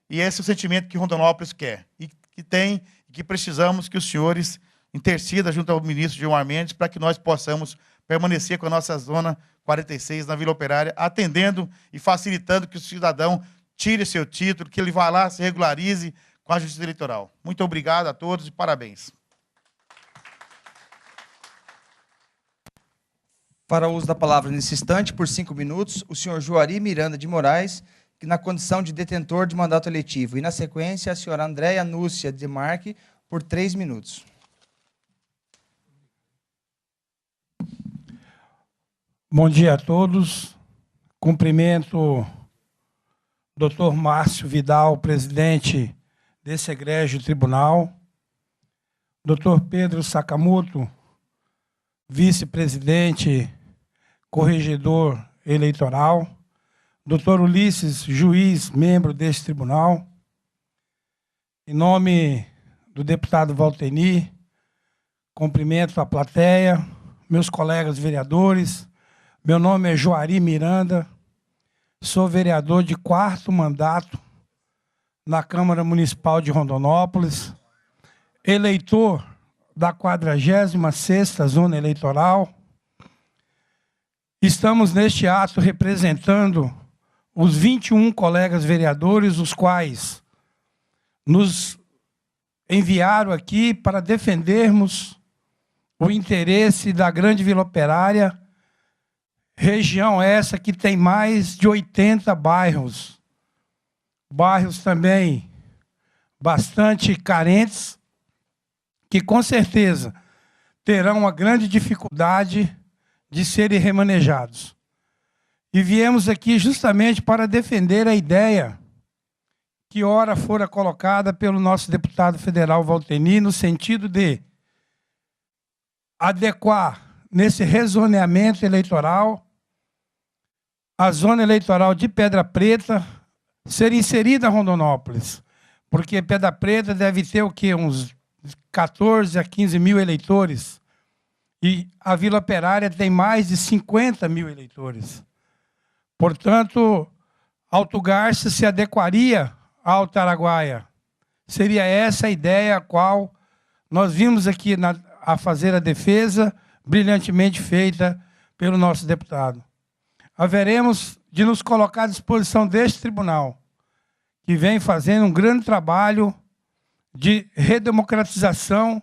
e esse é o sentimento que Rondonópolis quer, e que precisamos que os senhores intercidam junto ao ministro Gilmar Mendes para que nós possamos permanecer com a nossa zona 46 na Vila Operária, atendendo e facilitando que o cidadão tire seu título, que ele vá lá, se regularize com a Justiça Eleitoral. Muito obrigado a todos e parabéns. Para o uso da palavra nesse instante, por 5 minutos, o senhor Juari Miranda de Moraes, que na condição de detentor de mandato eletivo. E, na sequência, a senhora Andréia Núcia de Marque, por 3 minutos. Bom dia a todos. Cumprimento o doutor Márcio Vidal, presidente desse egrégio tribunal, doutor Pedro Sakamoto, vice-presidente, corregedor eleitoral, doutor Ulisses, juiz, membro desse tribunal. Em nome do deputado Valteri, cumprimento a plateia, meus colegas vereadores. Meu nome é Juari Miranda, sou vereador de 4º mandato na Câmara Municipal de Rondonópolis, eleitor da 46ª Zona Eleitoral. Estamos neste ato representando os 21 colegas vereadores, os quais nos enviaram aqui para defendermos o interesse da Grande Vila Operária, região essa que tem mais de 80 bairros. Bairros também bastante carentes, que com certeza terão uma grande dificuldade de serem remanejados. E viemos aqui justamente para defender a ideia que ora fora colocada pelo nosso deputado federal Valteni, no sentido de adequar, nesse rezoneamento eleitoral, a zona eleitoral de Pedra Preta ser inserida a Rondonópolis, porque Pedra Preta deve ter o quê? Uns 14 a 15 mil eleitores, e a Vila Operária tem mais de 50 mil eleitores. Portanto, Alto Garça se adequaria ao Araguaia. Seria essa a ideia a qual nós vimos aqui a fazer a defesa, brilhantemente feita pelo nosso deputado. Haveremos de nos colocar à disposição deste tribunal, que vem fazendo um grande trabalho de redemocratização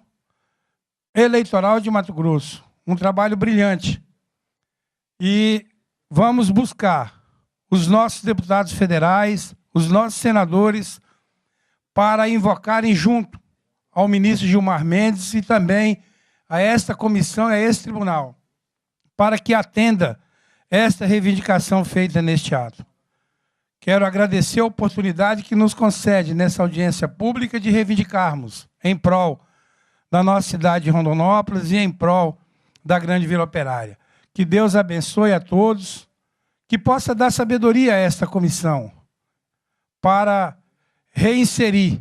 eleitoral de Mato Grosso. Um trabalho brilhante. E vamos buscar os nossos deputados federais, os nossos senadores, para invocarem junto ao ministro Gilmar Mendes e também a esta comissão, a esse tribunal, para que atenda esta reivindicação feita neste ato. Quero agradecer a oportunidade que nos concede nessa audiência pública de reivindicarmos em prol da nossa cidade de Rondonópolis e em prol da Grande Vila Operária. Que Deus abençoe a todos, que possa dar sabedoria a esta comissão para reinserir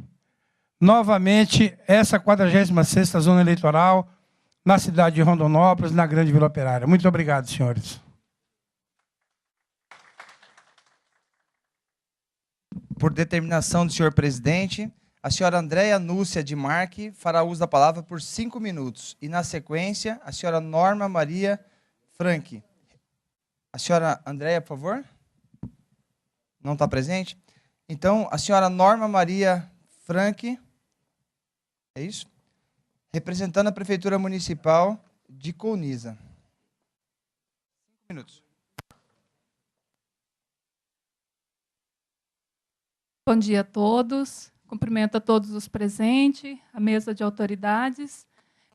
novamente essa 46ª zona eleitoral na cidade de Rondonópolis, na Grande Vila Operária. Muito obrigado, senhores. Por determinação do senhor presidente, a senhora Andréia Núcia de Marque fará uso da palavra por 5 minutos. E, na sequência, a senhora Norma Maria Franque. A senhora Andréia, por favor? Não está presente? Então, a senhora Norma Maria Franque, é isso? Representando a Prefeitura Municipal de Colniza. 5 minutos. Bom dia a todos. Cumprimento a todos os presentes, a mesa de autoridades.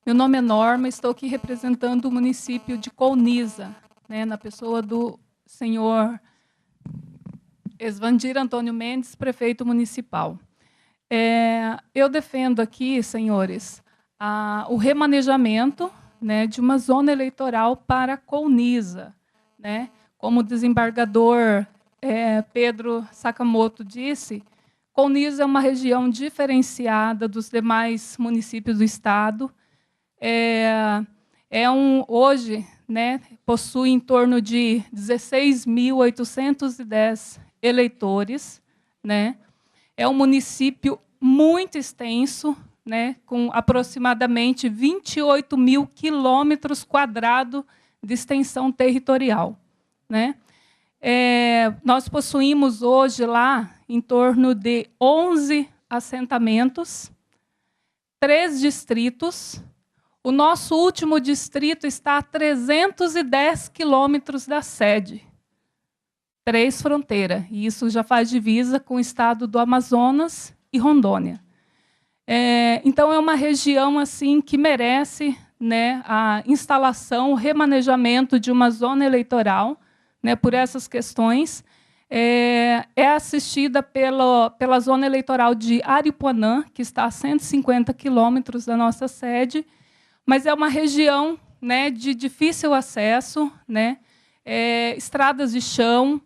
Meu nome é Norma, estou aqui representando o município de Colniza, né, na pessoa do senhor Esvandir Antônio Mendes, prefeito municipal. Eu defendo aqui, senhores, o remanejamento, né, de uma zona eleitoral para Colniza, né? Como o desembargador Pedro Sakamoto disse, Colniza é uma região diferenciada dos demais municípios do estado. Hoje, né, possui em torno de 16.810 eleitores, né? É um município muito extenso, né, com aproximadamente 28 mil quilômetros quadrados de extensão territorial, né? Nós possuímos hoje lá em torno de 11 assentamentos, 3 distritos. O nosso último distrito está a 310 quilômetros da sede. 3 fronteiras, e isso já faz divisa com o estado do Amazonas e Rondônia. Então, é uma região assim que merece, né, a instalação, o remanejamento de uma zona eleitoral, né, por essas questões. É assistida pela zona eleitoral de Aripuanã, que está a 150 quilômetros da nossa sede, mas é uma região, né, de difícil acesso, né, estradas de chão,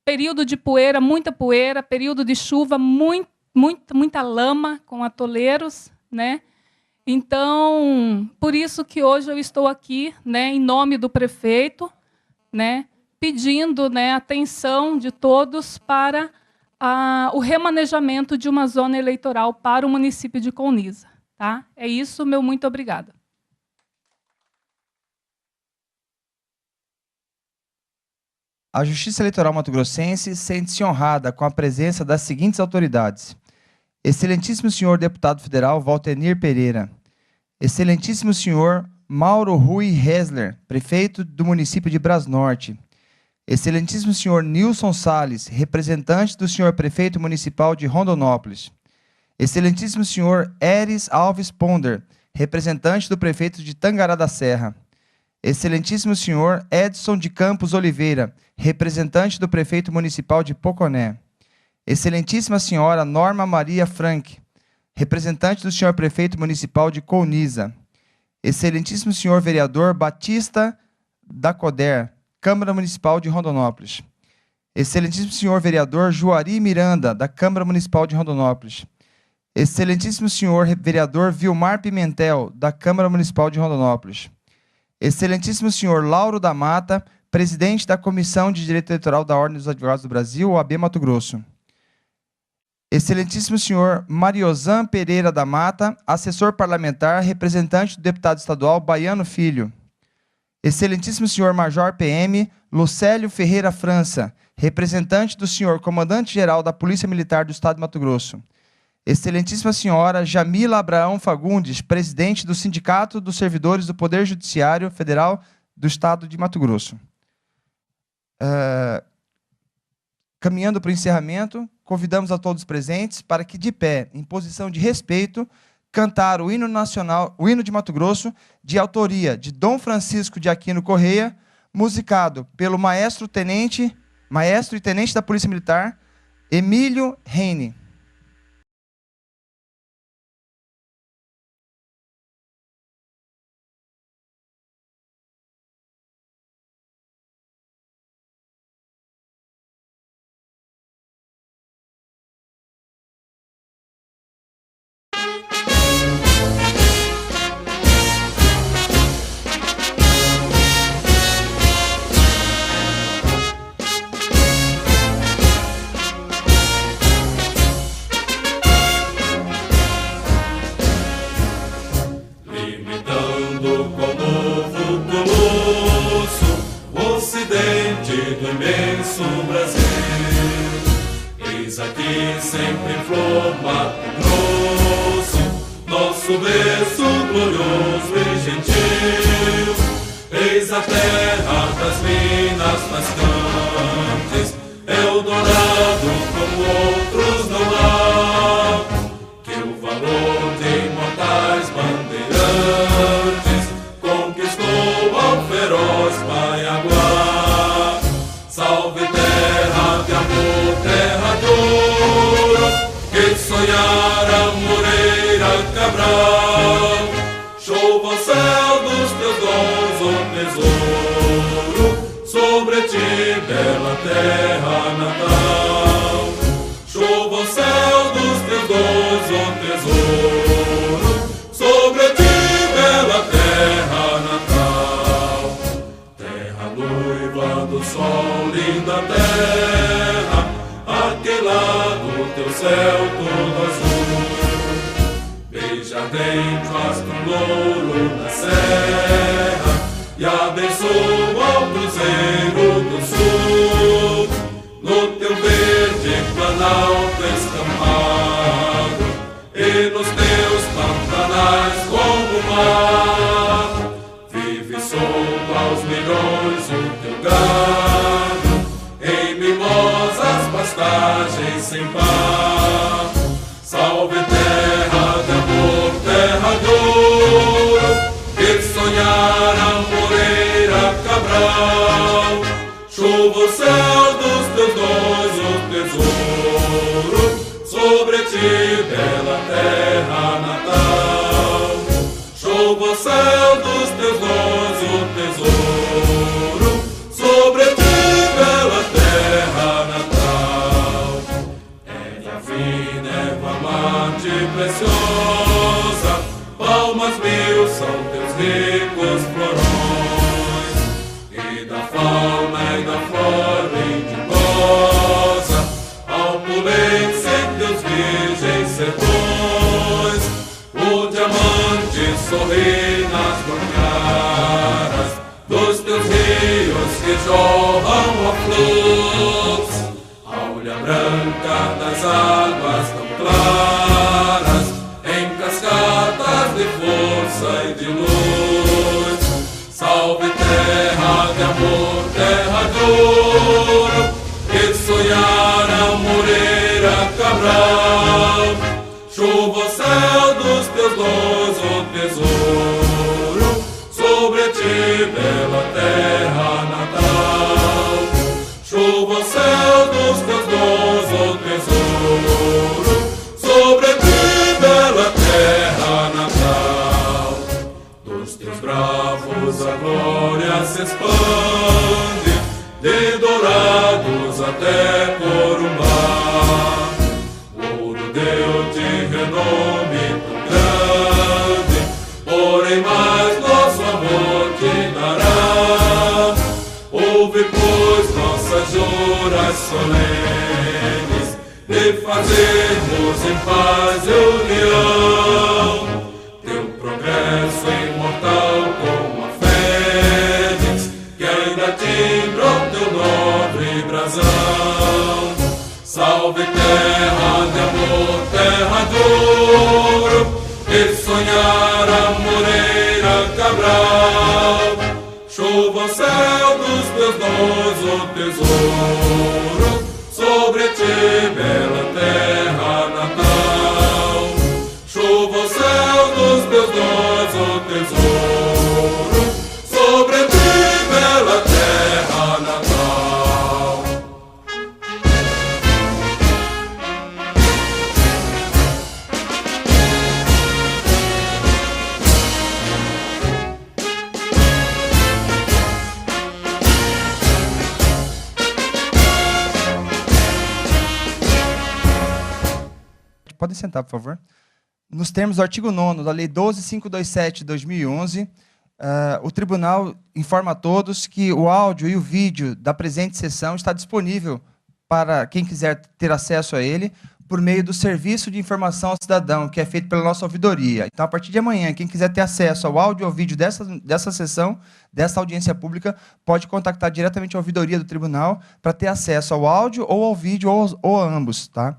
período de poeira, período de chuva, muita lama com atoleiros, né? Então, por isso que hoje eu estou aqui, né, em nome do prefeito, né, pedindo, né, atenção de todos para o remanejamento de uma zona eleitoral para o município de Colniza. Tá? É isso, meu muito obrigada. A Justiça Eleitoral mato-grossense sente-se honrada com a presença das seguintes autoridades: Excelentíssimo senhor deputado federal Valtenir Pereira, Excelentíssimo senhor Mauro Rui Hesler, prefeito do município de Brasnorte, Excelentíssimo senhor Nilson Salles, representante do senhor prefeito municipal de Rondonópolis, Excelentíssimo senhor Eris Alves Ponder, representante do prefeito de Tangará da Serra, Excelentíssimo senhor Edson de Campos Oliveira, representante do prefeito municipal de Poconé, Excelentíssima senhora Norma Maria Frank, representante do senhor prefeito municipal de Colniza, Excelentíssimo senhor vereador Batista da Coder, Câmara Municipal de Rondonópolis, Excelentíssimo senhor vereador Juari Miranda, da Câmara Municipal de Rondonópolis, Excelentíssimo senhor vereador Vilmar Pimentel, da Câmara Municipal de Rondonópolis, Excelentíssimo senhor Lauro da Mata, presidente da Comissão de Direito Eleitoral da Ordem dos Advogados do Brasil, OAB Mato Grosso, Excelentíssimo senhor Mariozan Pereira da Mata, assessor parlamentar, representante do deputado estadual Baiano Filho, Excelentíssimo senhor Major PM Lucélio Ferreira França, representante do senhor comandante-geral da Polícia Militar do Estado de Mato Grosso, Excelentíssima senhora Jamila Abraão Fagundes, presidente do Sindicato dos Servidores do Poder Judiciário Federal do Estado de Mato Grosso. Caminhando para o encerramento, convidamos a todos presentes para que, de pé, em posição de respeito, cantar o hino nacional, o hino de Mato Grosso, de autoria de Dom Francisco de Aquino Correia, musicado pelo maestro e tenente da Polícia Militar, Emílio Reine. Sorri nas banharas dos teus rios que jorram a flor. Salve terra de amor, terra de ouro, que sonhara Moreira Cabral. Chuva ao céu dos teus dons, ó tesouro, sobre ti, bela terra natal. Chuva ao céu dos teus dons, ó tesouro, sobre ti, bela terra natal. Dos teus bravos a glória se expande, de Dourados até Corumbá. O ouro deu-te renome tão grande, porém mais nosso amor te dará. Ouve, pois, nossas juras solenes, de fazermos em paz e união teu progresso imortal como a fênix, que ainda timbra o teu nobre brasão. Salve terra de amor, terra de ouro, que sonhara Moreira Cabral. Chuva ao céu dos teus dons, ó tesouro, sobre ti, bela terra natal. Chuva ao céu dos teus dons, ó tesouro, sobre ti, bela terra natal. Podem sentar, por favor. Nos termos do artigo 9º da Lei 12.527 de 2011, o Tribunal informa a todos que o áudio e o vídeo da presente sessão está disponível para quem quiser ter acesso a ele por meio do Serviço de Informação ao Cidadão, que é feito pela nossa ouvidoria. Então, a partir de amanhã, quem quiser ter acesso ao áudio e ao vídeo dessa sessão, dessa audiência pública, pode contactar diretamente a ouvidoria do tribunal para ter acesso ao áudio ou ao vídeo ou a ambos, tá?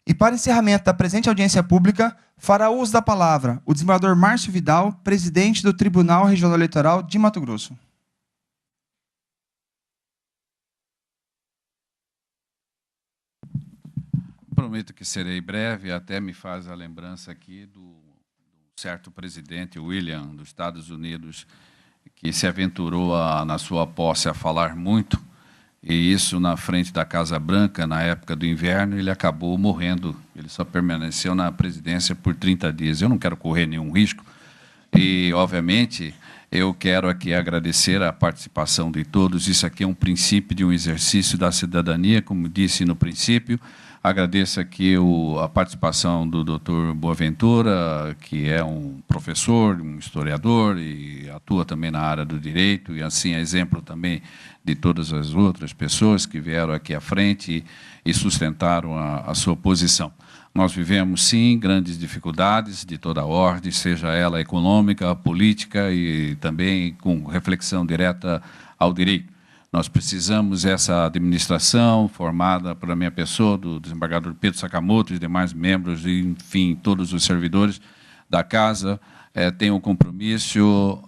E para encerramento da presente audiência pública, fará uso da palavra o desembargador Márcio Vidal, presidente do Tribunal Regional Eleitoral de Mato Grosso. Prometo que serei breve, até me faz a lembrança aqui do certo presidente William, dos Estados Unidos, que se aventurou, na sua posse, a falar muito, e isso na frente da Casa Branca, na época do inverno, ele acabou morrendo. Ele só permaneceu na presidência por 30 dias. Eu não quero correr nenhum risco e, obviamente, eu quero aqui agradecer a participação de todos. Isso aqui é um princípio de um exercício da cidadania, como disse no princípio. Agradeço aqui a participação do Dr. Boaventura, que é um professor, um historiador e atua também na área do direito, e assim é exemplo também de todas as outras pessoas que vieram aqui à frente e sustentaram a sua posição. Nós vivemos, sim, grandes dificuldades de toda a ordem, seja ela econômica, política e também com reflexão direta ao direito. Nós precisamos dessa administração formada pela minha pessoa, do desembargador Pedro Sakamoto e demais membros, e, enfim, todos os servidores da Casa, têm um compromisso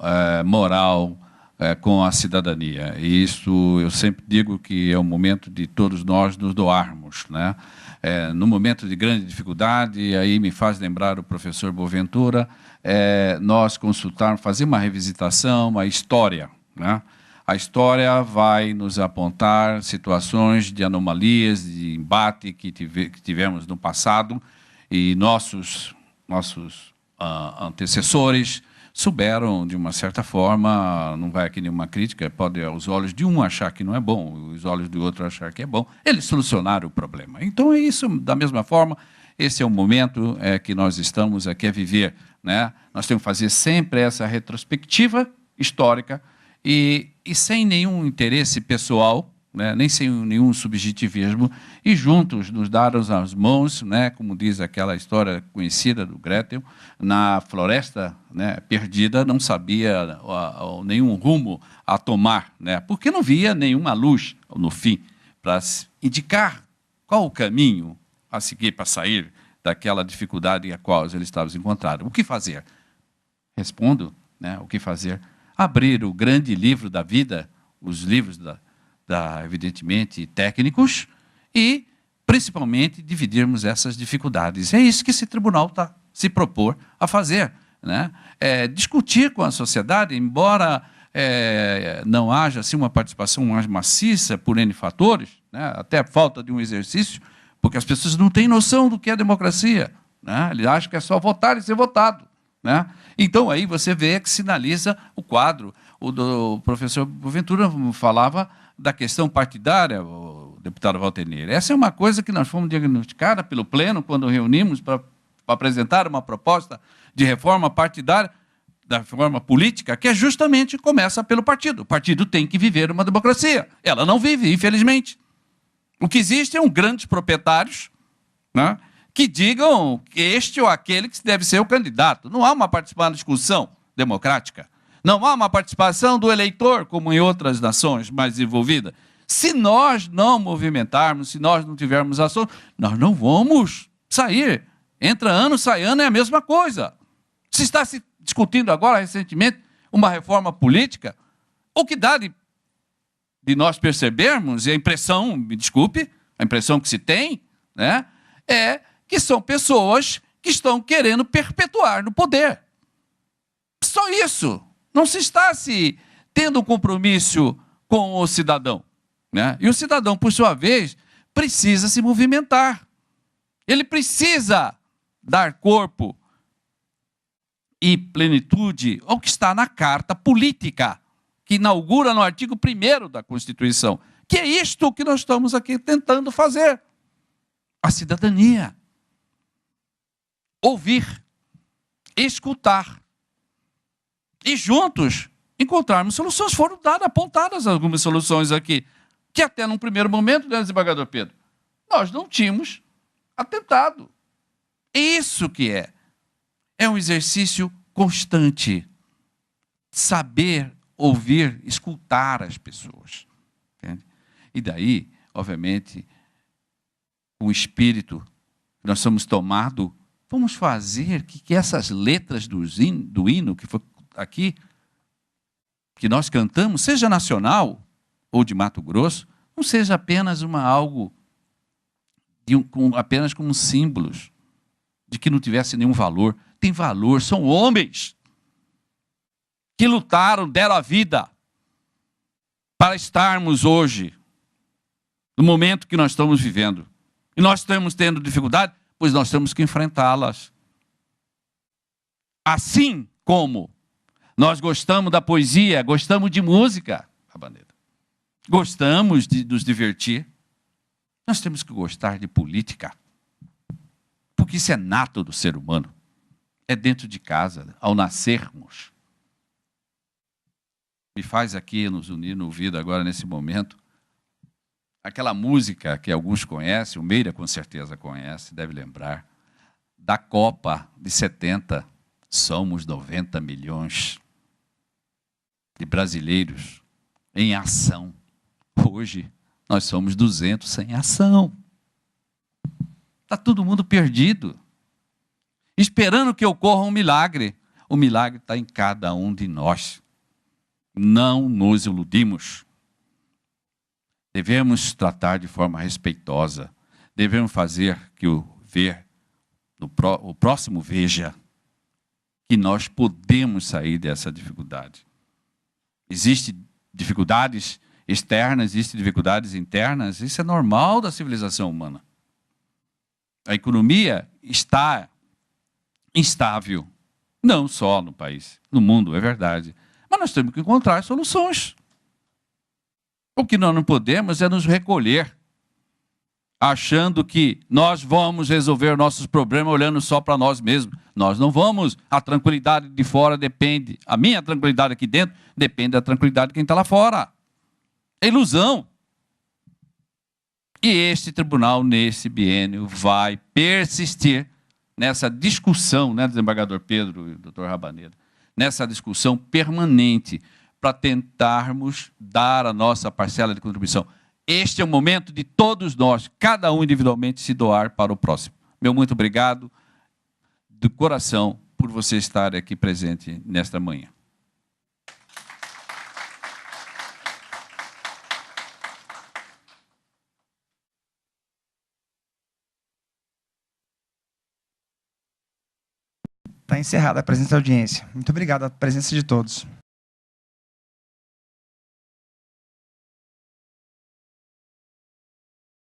moral com a cidadania. E isso eu sempre digo que é o momento de todos nós nos doarmos, né? No momento de grande dificuldade, aí me faz lembrar o professor Boaventura, nós consultarmos, fazer uma revisitação, uma história, né? A história vai nos apontar situações de anomalias, de embate que tivemos no passado, e nossos antecessores souberam, de uma certa forma, não vai aqui nenhuma crítica, pode aos olhos de um achar que não é bom, os olhos do outro achar que é bom, eles solucionaram o problema. Então, é isso, da mesma forma, esse é o momento que nós estamos aqui a viver, né? Nós temos que fazer sempre essa retrospectiva histórica, e sem nenhum interesse pessoal, né, nem sem nenhum subjetivismo, e juntos nos darmos as mãos, né, como diz aquela história conhecida do Gretel, na floresta, né, perdida, não sabia nenhum rumo a tomar, né, porque não via nenhuma luz no fim, para indicar qual o caminho a seguir para sair daquela dificuldade a qual eles estavam encontrados. O que fazer? Respondo, né, o que fazer? abrir o grande livro da vida, os livros evidentemente, técnicos, e, principalmente, dividirmos essas dificuldades. É isso que esse tribunal está se propor a fazer, né? Discutir com a sociedade, embora não haja assim, uma participação mais maciça por N fatores, né? Até a falta de um exercício, porque as pessoas não têm noção do que é democracia, né? Eles acham que é só votar e ser votado, né? Então, aí você vê que sinaliza o quadro. O professor Boaventura falava da questão partidária, o deputado Valtenir. Essa é uma coisa que nós fomos diagnosticados pelo Pleno, quando reunimos para apresentar uma proposta de reforma partidária, da reforma política, que justamente começa pelo partido. O partido tem que viver uma democracia. Ela não vive, infelizmente. O que existe é grandes proprietários, né, que digam que este ou aquele que deve ser o candidato. Não há uma participação na discussão democrática. Não há uma participação do eleitor, como em outras nações mais desenvolvidas. Se nós não movimentarmos, se nós não tivermos ação, nós não vamos sair. Entra ano, sai ano, é a mesma coisa. Se está se discutindo agora, recentemente, uma reforma política, o que dá de nós percebermos, e a impressão, me desculpe, a impressão que se tem, né, é que são pessoas que estão querendo perpetuar no poder. Só isso. Não se está tendo um compromisso com o cidadão, né? E o cidadão, por sua vez, precisa se movimentar. Ele precisa dar corpo e plenitude ao que está na Carta Política, que inaugura no artigo 1º da Constituição, que é isto que nós estamos aqui tentando fazer. A cidadania. Ouvir, escutar, e juntos encontrarmos soluções. Foram apontadas algumas soluções aqui, que até num primeiro momento, né, desembargador Pedro, nós não tínhamos atentado. Isso que é um exercício constante. Saber ouvir, escutar as pessoas. Entende? E daí, obviamente, com o espírito que nós somos tomados, vamos fazer que essas letras do hino que foi aqui, que nós cantamos, seja nacional ou de Mato Grosso, não seja apenas algo apenas como símbolos de que não tivesse nenhum valor. Tem valor, são homens que lutaram, deram a vida para estarmos hoje no momento que nós estamos vivendo. E nós estamos tendo dificuldade, pois nós temos que enfrentá-las. Assim como nós gostamos da poesia, gostamos de música, Rabaneira, gostamos de nos divertir, nós temos que gostar de política, porque isso é nato do ser humano, é dentro de casa, ao nascermos. Me faz aqui nos unir no ouvido agora, nesse momento, aquela música que alguns conhecem, o Meira com certeza conhece, deve lembrar, da Copa de 70, somos 90 milhões de brasileiros em ação. Hoje, nós somos 200 sem ação. Está todo mundo perdido, esperando que ocorra um milagre. O milagre está em cada um de nós. Não nos iludimos. Devemos tratar de forma respeitosa. Devemos fazer que o próximo veja que nós podemos sair dessa dificuldade. Existem dificuldades externas, existem dificuldades internas. Isso é normal da civilização humana. A economia está instável, não só no país, no mundo, é verdade. Mas nós temos que encontrar soluções. O que nós não podemos é nos recolher, achando que nós vamos resolver nossos problemas olhando só para nós mesmos. Nós não vamos. A tranquilidade de fora depende. A minha tranquilidade aqui dentro depende da tranquilidade de quem está lá fora. É ilusão. E este tribunal, nesse biênio, vai persistir nessa discussão, né, desembargador Pedro e doutor Rabaneira, nessa discussão permanente para tentarmos dar a nossa parcela de contribuição. Este é o momento de todos nós, cada um individualmente, se doar para o próximo. Meu muito obrigado, do coração, por você estar aqui presente nesta manhã. encerrada a presença da audiência. Muito obrigado a presença de todos.